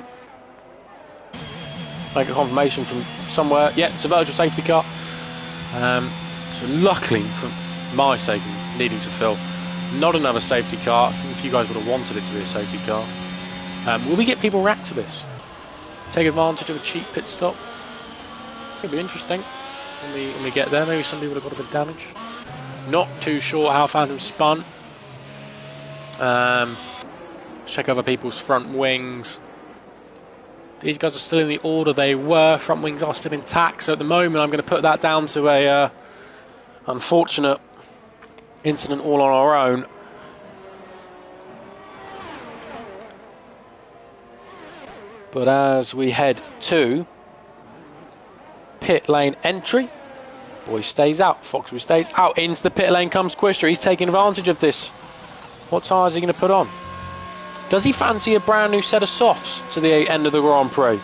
Make a confirmation from somewhere. Yeah, it's a virtual safety car. So luckily, for my sake, needing to fill, not another safety car. I think if you guys would have wanted it to be a safety car. Will we get people react to this? Take advantage of a cheap pit stop? Could be interesting when we get there. Maybe somebody would have got a bit of damage. Not too sure how Phantom spun. Check other people's front wings. These guys are still in the order they were. Front wings are still intact. So at the moment, I'm going to put that down to a unfortunate incident all on our own. But as we head to pit lane entry, boy stays out. Foxwood stays out. Into the pit lane comes Quistra. He's taking advantage of this. What tyres is he going to put on? Does he fancy a brand new set of softs to the end of the Grand Prix?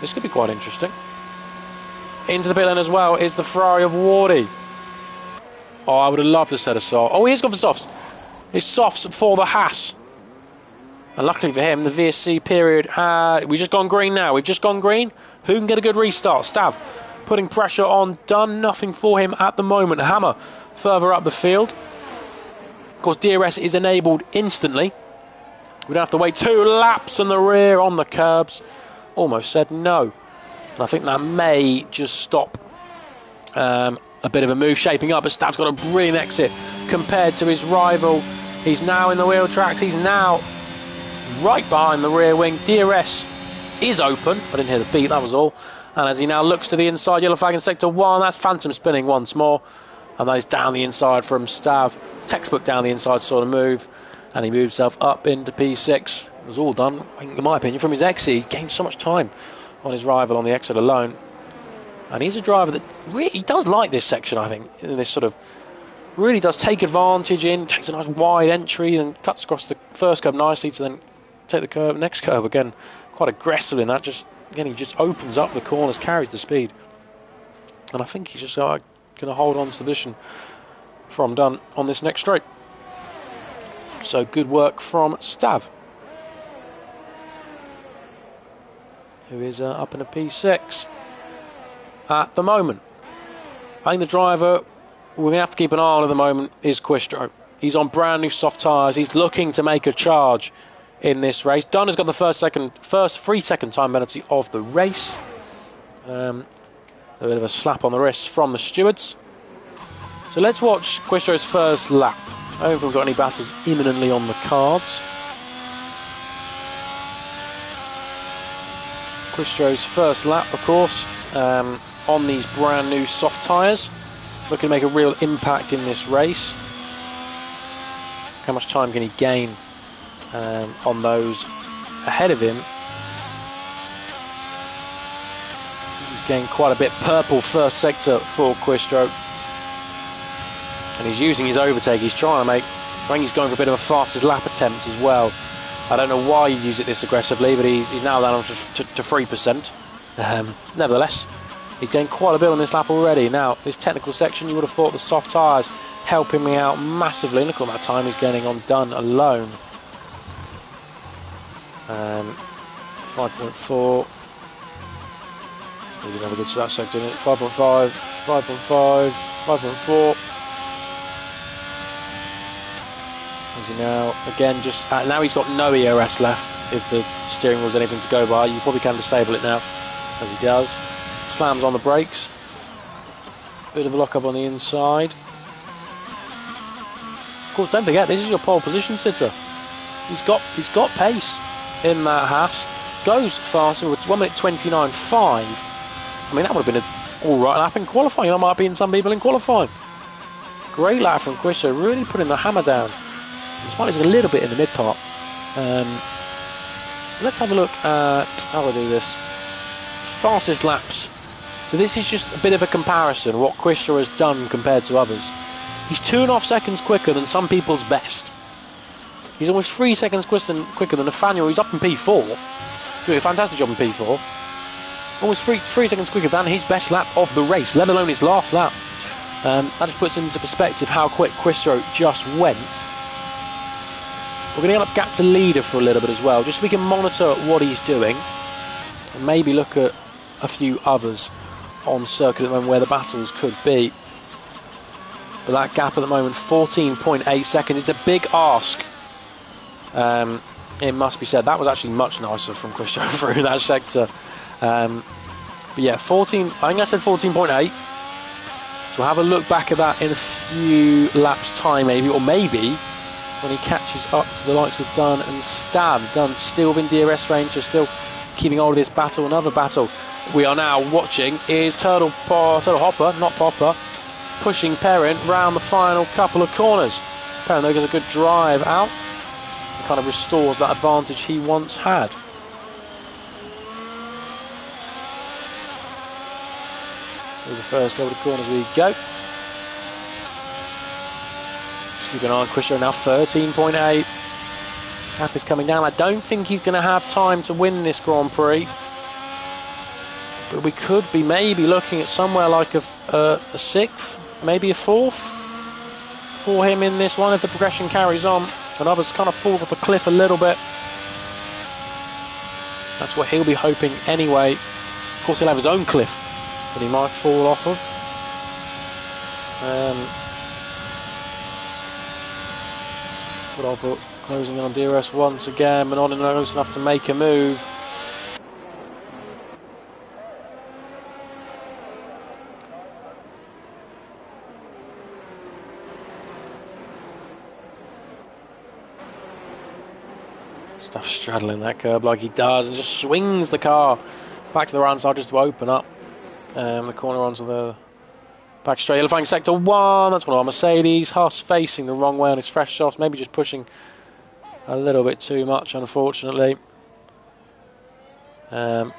This could be quite interesting. Into the pit lane as well is the Ferrari of Wardy. Oh, I would have loved a set of softs. Oh, he has gone for softs. It's softs for the Haas. And luckily for him, the VSC period, we've just gone green now. We've just gone green. Who can get a good restart? Stav putting pressure on Dunn. Nothing for him at the moment. Hammer further up the field. Of course, DRS is enabled instantly. We don't have to wait 2 laps in the rear on the curbs. Almost said no. And I think that may just stop a bit of a move shaping up. But Stav's got a brilliant exit compared to his rival. He's now in the wheel tracks. He's now right behind the rear wing. DRS is open. I didn't hear the beat, that was all. And as he now looks to the inside, yellow flag in sector 1. That's Phantom spinning once more. And that is down the inside from Stav. Textbook down the inside sort of move. And he moves himself up into P6. It was all done, in my opinion, from his exit. He gained so much time on his rival on the exit alone. And he's a driver that really he does like this section, I think. In this sort of really does take advantage in, takes a nice wide entry and cuts across the first curb nicely to then take the curve, next curve again, quite aggressive in that. Just again, he just opens up the corners, carries the speed, and I think he's just going to hold on to the position from Dunn on this next straight. So good work from Stav, who is up in a P6 at the moment. I think the driver we're going to have to keep an eye on at the moment is Quistro. He's on brand new soft tyres. He's looking to make a charge in this race. Dunn has got the first 3-second time penalty of the race. A bit of a slap on the wrist from the stewards. So let's watch Quistro's first lap. I don't think we've got any battles imminently on the cards. Quistro's first lap, of course, on these brand new soft tyres. Looking to make a real impact in this race. How much time can he gain on those ahead of him? He's gained quite a bit. Purple first sector for Quistro. And he's using his overtake. He's trying to make, I think he's going for a bit of a fastest lap attempt as well. I don't know why you use it this aggressively, but he's now down to 3%. Nevertheless, he's gained quite a bit on this lap already. Now, this technical section, you would have thought the soft tyres helping me out massively. Look at that time he's gaining on Dunn alone. 5.4. We didn't have a good start sector in it. 5.5, 5.5, 5.4. Is he now, again, just, now he's got no ERS left. If the steering wheel's anything to go by, you probably can disable it now, as he does. Slams on the brakes. Bit of a lock up on the inside. Of course, don't forget, this is your pole position sitter. He's got pace in that Haas. Goes faster with 1 minute 29.5. I mean, that would have been an alright lap in qualifying. That might be in some people in qualifying. Great lap from Quistra, really putting the hammer down. Despite it's a little bit in the mid part. Let's have a look at how I do this. Fastest laps. So this is just a bit of a comparison, what Quistra has done compared to others. He's 2.5 seconds quicker than some people's best. He's almost 3 seconds quicker than Nathaniel, who's up in P4. Doing a fantastic job in P4. Almost 3 seconds quicker than his best lap of the race, let alone his last lap. That just puts into perspective how quick Quistra just went. We're going to get up gap to leader for a little bit as well, just so we can monitor what he's doing. And maybe look at a few others on circuit at the moment where the battles could be. But that gap at the moment, 14.8 seconds. It's a big ask. It must be said. That was actually much nicer from Quistra through that sector. But yeah, 14. I think I said 14.8. So we'll have a look back at that in few laps time maybe, or maybe when he catches up to the likes of Dunn and Stab. Dunn still within DRS range, so still keeping hold of this battle. Another battle we are now watching is Turtle Hopper, not Popper, pushing Perrin round the final couple of corners. Perrin though gets a good drive out, and kind of restores that advantage he once had. Here's the first couple of corners we go. Just keep an eye on Quistro now, 13.8. Happy's coming down. I don't think he's going to have time to win this Grand Prix. But we could be maybe looking at somewhere like a sixth, maybe a fourth for him in this one if the progression carries on and others kind of fall off the cliff a little bit. That's what he'll be hoping anyway. Of course, he'll have his own cliff that he might fall off of. But I'll put closing on DRS once again, but not close enough to make a move. Stuff straddling that curb like he does and just swings the car back to the right side just to open up the corner onto the back straight. Yellow flag sector 1, that's one of our Mercedes. Haas facing the wrong way on his fresh softs, maybe just pushing a little bit too much, unfortunately. On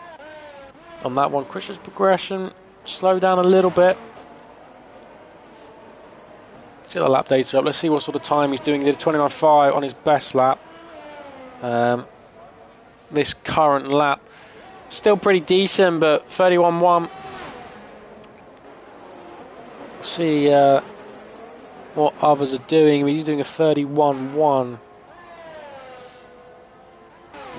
that one, Christian's progression, slow down a little bit. Let's get the lap data up, let's see what sort of time he's doing. He did 29.5 on his best lap. This current lap still pretty decent, but 31.1. See what others are doing. He's doing a 31.1.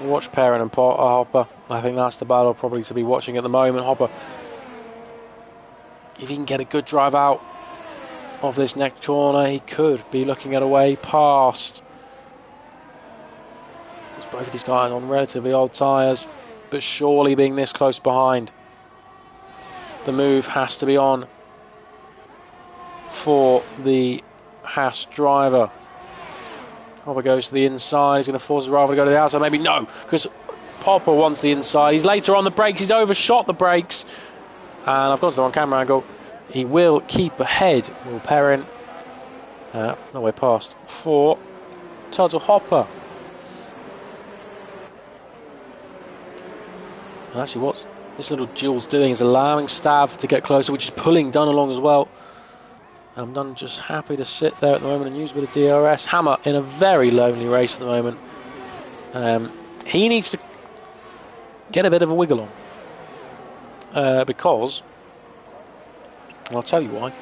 Watch Perrin and Hopper. I think that's the battle probably to be watching at the moment. Hopper, if he can get a good drive out of this next corner, he could be looking at a way past. Both of these guys on relatively old tyres, but surely being this close behind, the move has to be on for the Haas driver. Hopper goes to the inside. He's going to force his rival to go to the outside. Maybe no, because Popper wants the inside. He's later on the brakes. He's overshot the brakes. And I've gone to the wrong camera angle. He will keep ahead. Will Perrin. No way past. For Turtle Hopper. And actually what this little duel's doing is allowing Stav to get closer, which is pulling Dunn along as well. Dunn just happy to sit there at the moment and use a bit of DRS. Hammer in a very lonely race at the moment. He needs to get a bit of a wiggle on. Because, and I'll tell you why,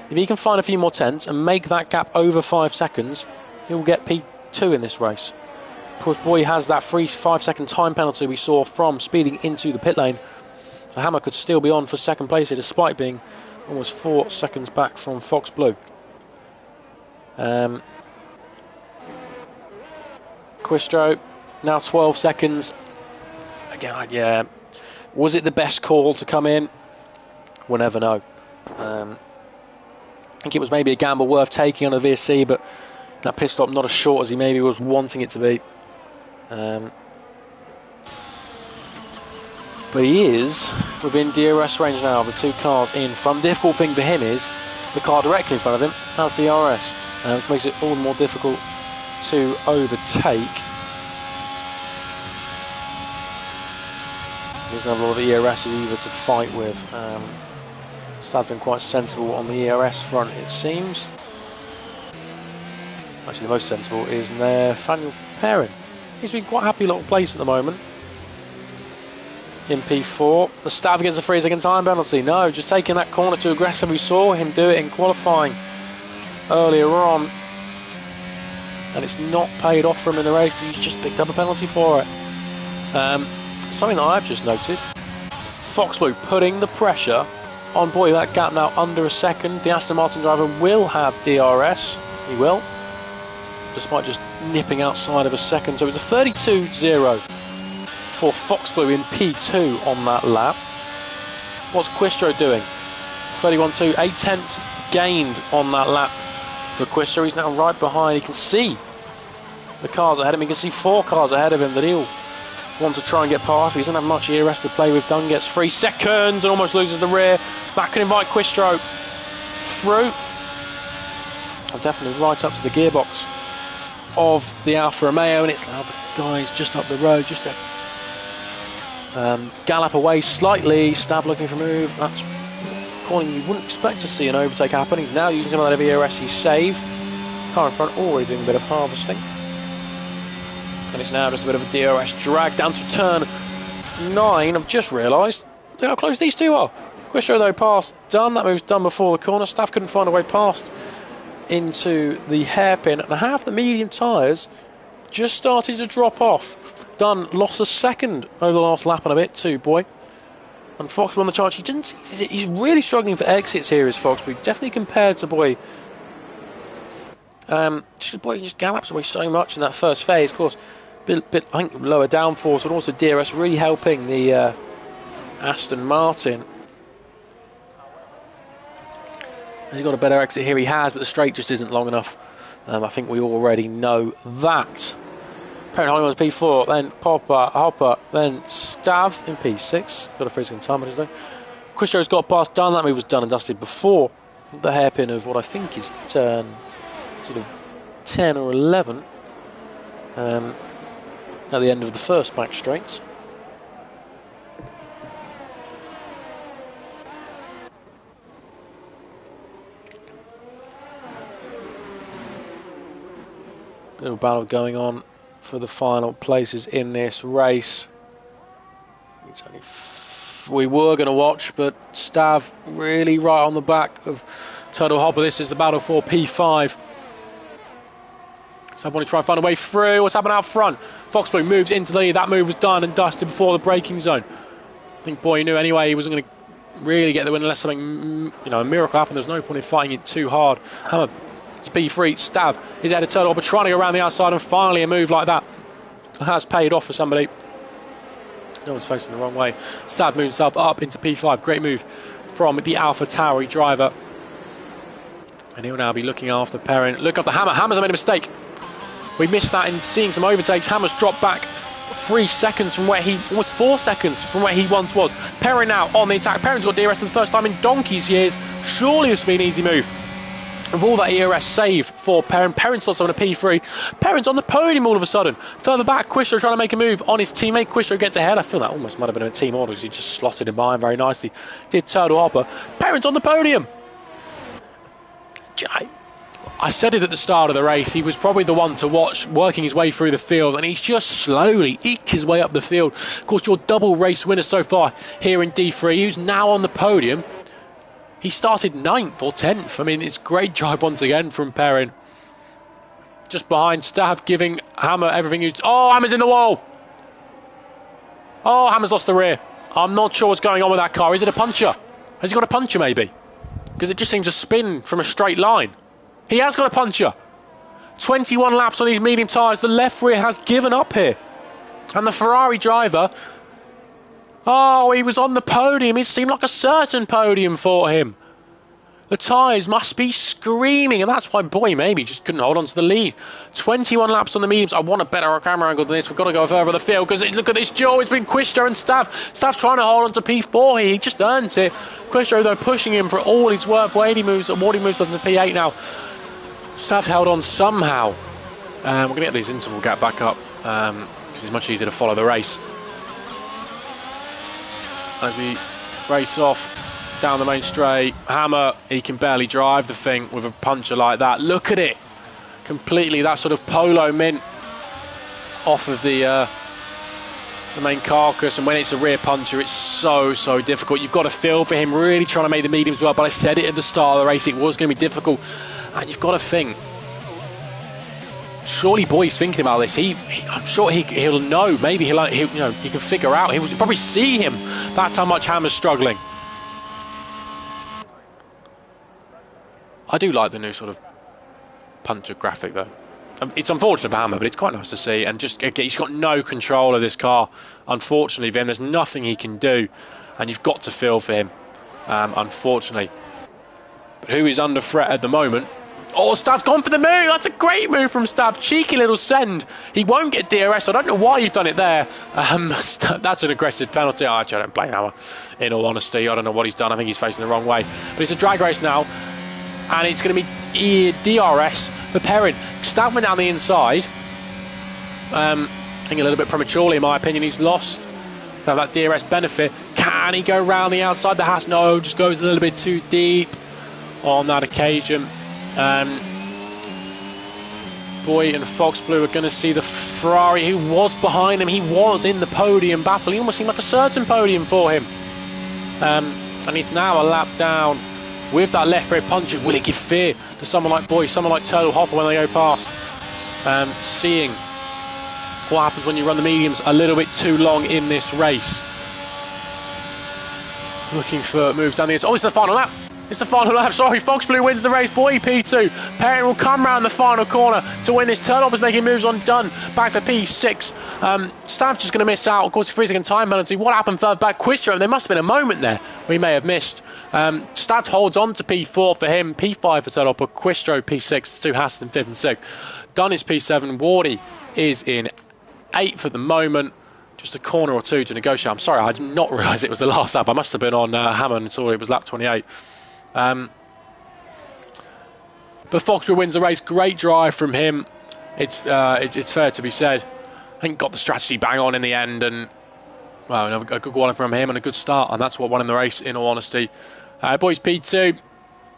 if he can find a few more tenths and make that gap over 5 seconds, he'll get P2 in this race. Of course, boy has that free 5-second time penalty we saw from speeding into the pit lane. The Hammer could still be on for second place here, despite being almost 4 seconds back from Fox Blue. Quistro, now 12 seconds. Again, yeah, was it the best call to come in? We'll never know. I think it was maybe a gamble worth taking on a VSC, but that pit stop not as short as he maybe was wanting it to be. But he is within DRS range now of the two cars in front. The difficult thing for him is the car directly in front of him has DRS, which makes it all the more difficult to overtake. He doesn't have a lot of ERS either to fight with. Stav's been quite sensible on the ERS front, it seems. Actually, the most sensible is Nathaniel Perrin. He's been quite happy little place at the moment. In P4, the Stav gets a 3-second time penalty. No, just taking that corner too aggressive. We saw him do it in qualifying earlier on, and it's not paid off for him in the race because he's just picked up a penalty for it. Something that I've just noted: Fox Blue putting the pressure on. Boy, that gap now under a second. The Aston Martin driver will have DRS. He will, despite just nipping outside of a second. So it's a 32.0 for Fox Blue in P2 on that lap. What's Quistro doing? 31.2, 8 tenths gained on that lap for Quister. He's now right behind. He can see the cars ahead of him. He can see 4 cars ahead of him that he'll want to try and get past. But he doesn't have much ERS to play with. Dunn gets 3 seconds and almost loses the rear. That can invite Quistro through. I'm definitely right up to the gearbox of the Alfa Romeo, and it's allowed the guys just up the road just to gallop away slightly. Stav looking for a move. That's corner you wouldn't expect to see an overtake happen. He's now using some of that ERS he saved. Car in front already doing a bit of harvesting. And it's now just a bit of a DRS drag down to turn 9. I've just realised how close these two are. Quistro though passed Dunn. That move's done before the corner. Stav couldn't find a way past into the hairpin, and half the medium tyres just started to drop off. Dunn lost a second over the last lap and a bit too, boy. And Fox won the charge. He's really struggling for exits here, is Fox, but definitely compared to Boy. Boy just gallops away so much in that first phase. Of course, bit I think lower downforce, but also DRS really helping the Aston Martin. He's got a better exit here, he has, but the straight just isn't long enough. I think we already know that. Perrin Hollingworth's P4, then Popper, Hopper, then Stav in P6. Got a 3-second time on his though. Quistro's got past Dunn. That move was done and dusted before the hairpin of what I think is turn sort of 10 or 11 at the end of the first back straights. Little battle going on for the final places in this race. It's only we were going to watch, but Stav really right on the back of Turtle Hopper. This is the battle for P5. So I want to try and find a way through. What's happening out front? Foxblue moves into the lead. That move was done and dusted before the braking zone. I think Boy knew anyway he wasn't going to really get the win unless something, a miracle happened. There's no point in fighting it too hard. Hammer, P3, Stav is out of Turtle Hopper, trying to go around the outside, and finally a move like that has paid off for somebody. No one's facing the wrong way. Stav moves himself up into P5. Great move from the Alpha Tauri driver. And he'll now be looking after Perrin. Look up the Hammer. Hammer's made a mistake. We missed that in seeing some overtakes. Hammer's dropped back 3 seconds from where he was, 4 seconds from where he once was. Perrin now on the attack. Perrin's got DRS for the first time in donkey's years. Surely this will be an easy move. With all that ERS save for Perrin. Perrin's also on a P3. Perrin's on the podium all of a sudden. Further back, Quistro trying to make a move on his teammate. Quistro gets ahead. I feel that almost might have been a team order because he just slotted him behind very nicely. Did Turtle Hopper. Perrin's on the podium. I said it at the start of the race. He was probably the one to watch working his way through the field, and he's just slowly eked his way up the field. Of course, your double race winner so far here in D3, who's now on the podium. He started 9th or 10th. I mean, it's great drive once again from Perrin. Just behind Stav, giving Hammer everything he's... Oh, Hammer's in the wall. Oh, Hammer's lost the rear. I'm not sure what's going on with that car. Is it a puncher? Has he got a puncher, maybe? Because it just seems to spin from a straight line. He has got a puncher. 21 laps on these medium tyres. The left rear has given up here. And the Ferrari driver... Oh, he was on the podium. It seemed like a certain podium for him. The tyres must be screaming, and that's why Boy maybe just couldn't hold on to the lead. 21 laps on the mediums. I want a better camera angle than this. We've got to go further the field because look at this duel. It's been Quistro and Stav. Stav's trying to hold on to P4 here. He just earns it. Quistro, though, pushing him for all his work. For 80 moves, and what he moves on the P8 now. Stav held on somehow. We're going to get this interval gap back up because it's much easier to follow the race. As we race off down the main straight, Hammer, he can barely drive the thing with a puncher like that. Look at it, completely that sort of polo mint off of the main carcass, and when it's a rear puncher, it's so difficult. You've got to feel for him really trying to make the mediums work, but I said it at the start of the race, it was going to be difficult, and you've got to think. Surely Boy's thinking about this. I'm sure he'll know. Maybe he can figure out. He'll probably see him. That's how much Hammer's struggling. I do like the new sort of puncher graphic though. It's unfortunate for Hammer, but it's quite nice to see. And just again, he's got no control of this car. Unfortunately, then there's nothing he can do, and you've got to feel for him. Unfortunately, but who is under threat at the moment? Oh, Stav's gone for the move. That's a great move from Stav. Cheeky little send. He won't get DRS. I don't know why you've done it there. That's an aggressive penalty. Actually, I don't blame Hammer. In all honesty, I don't know what he's done. I think he's facing the wrong way. But it's a drag race now. And it's going to be DRS for Perrin. Stav went down the inside. I think a little bit prematurely, in my opinion. He's lost that DRS benefit. Can he go round the outside? The Haas, no, just goes a little bit too deep on that occasion. Boy and Fox Blue are going to see the Ferrari who was behind him. He was in the podium battle. He almost seemed like a certain podium for him. And he's now a lap down with that left rear puncher. Will it give fear to someone like Boy, someone like Turtle Hopper when they go past? Seeing what happens when you run the mediums a little bit too long in this race. Looking for moves down the inside. Oh, it's the final lap. It's the final lap. Sorry, Fox Blue wins the race. Boy, P2. Perrin will come round the final corner to win this. Turtle Hopper's making moves on Dunn. Back for P6. Stav's just going to miss out. Of course, 3-second time penalty. What happened further back? Quistro, there must have been a moment there we may have missed. Stav holds on to P4 for him. P5 for Turtle Hopper. Quistro, P6. 2 Haas in 5th and 6th. Dunn is P7. Wardy is in 8th at the moment. Just a corner or two to negotiate. I'm sorry, I did not realise it was the last lap. I must have been on Hammond and saw it was lap 28. But Foxborough wins the race. Great drive from him. It's fair to be said. I think got the strategy bang on in the end, and well, a good one from him and a good start, and that's what won in the race. In all honesty, boys P2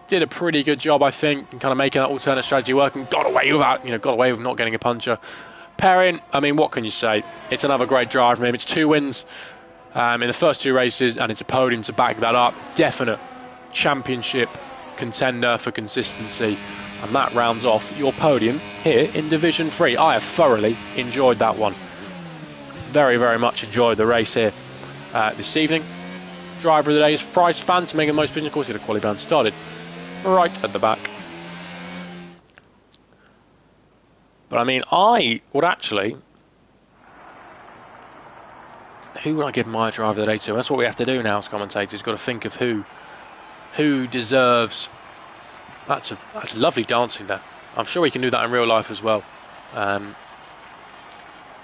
did a pretty good job, I think, in kind of making that alternate strategy work, and got away with that. Got away with not getting a puncher. Perrin, I mean, what can you say? It's another great drive from him. It's 2 wins in the first 2 races, and it's a podium to back that up. Definite championship contender for consistency, and that rounds off your podium here in Division 3. I have thoroughly enjoyed that one. Very, very much enjoyed the race here this evening. Driver of the day is Price Phantom, making the most business. Of course, he had a quality band started right at the back. But I mean, I would actually... Who would I give my driver of the day to? That's what we have to do now as commentators. We've got to think of who deserves... That's lovely dancing there. I'm sure we can do that in real life as well. But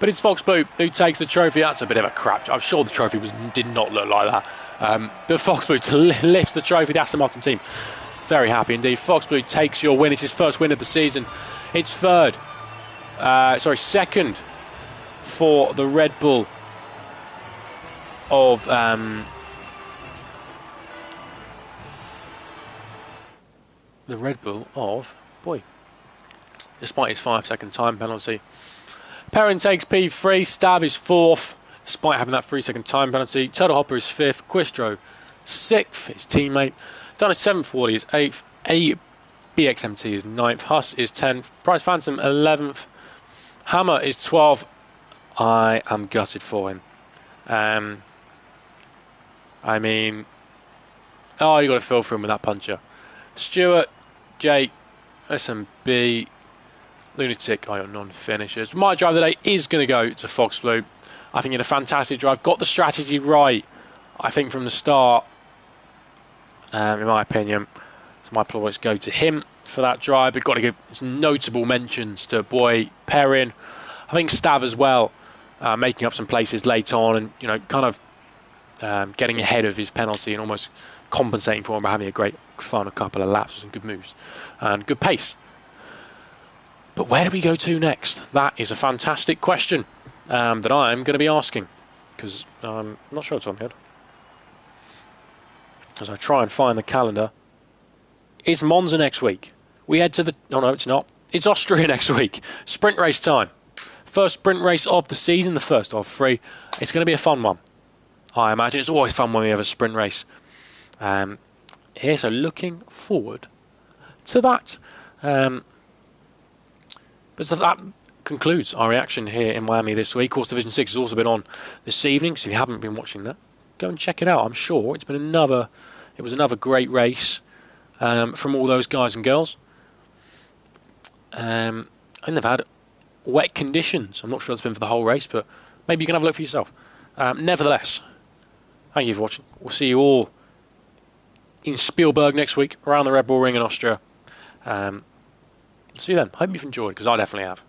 it's Fox Blue who takes the trophy. That's a bit of a crap. I'm sure the trophy did not look like that. But Fox Blue lifts the trophy. The Aston Martin team very happy indeed. Fox Blue takes your win. It's his first win of the season. It's second for the Red Bull of Boy, despite his 5-second time penalty. Perrin takes P3. Stav is 4th despite having that 3-second time penalty. Turtle Hopper is 5th. Quistro 6th, his teammate. Dunn is 7th. Wardy is 8th. BXMT is 9th. Huss is 10th. Price Phantom 11th. Hammer is 12th. I am gutted for him. I mean, you got to feel for him with that puncher. Stuart, Jake, SMB, Lunatic are your non-finishers. My drive of the day is going to go to Fox Blue. I think he had a fantastic drive. Got the strategy right, I think, from the start, in my opinion. So my plaudits go to him for that drive. We've got to give notable mentions to Boy, Perrin. I think Stav as well, making up some places late on and, kind of getting ahead of his penalty and almost compensating for him by having a great final couple of laps with some good moves and good pace. But where do we go to next? That is a fantastic question that I'm going to be asking, because I'm not sure it's on here. As I try and find the calendar, it's Monza next week. We head to the... Oh, no, it's not. It's Austria next week. Sprint race time. First sprint race of the season, the first of 3. It's going to be a fun one, I imagine. It's always fun when we have a sprint race here, so looking forward to that. But so that concludes our reaction here in Miami this week. Of course, Division 6 has also been on this evening, so if you haven't been watching that, go and check it out. I'm sure it was another great race from all those guys and girls. I think they've had wet conditions. I'm not sure that's been for the whole race, but maybe you can have a look for yourself. Nevertheless, thank you for watching. We'll see you all in Spielberg next week, around the Red Bull Ring in Austria. See you then. Hope you've enjoyed, because I definitely have.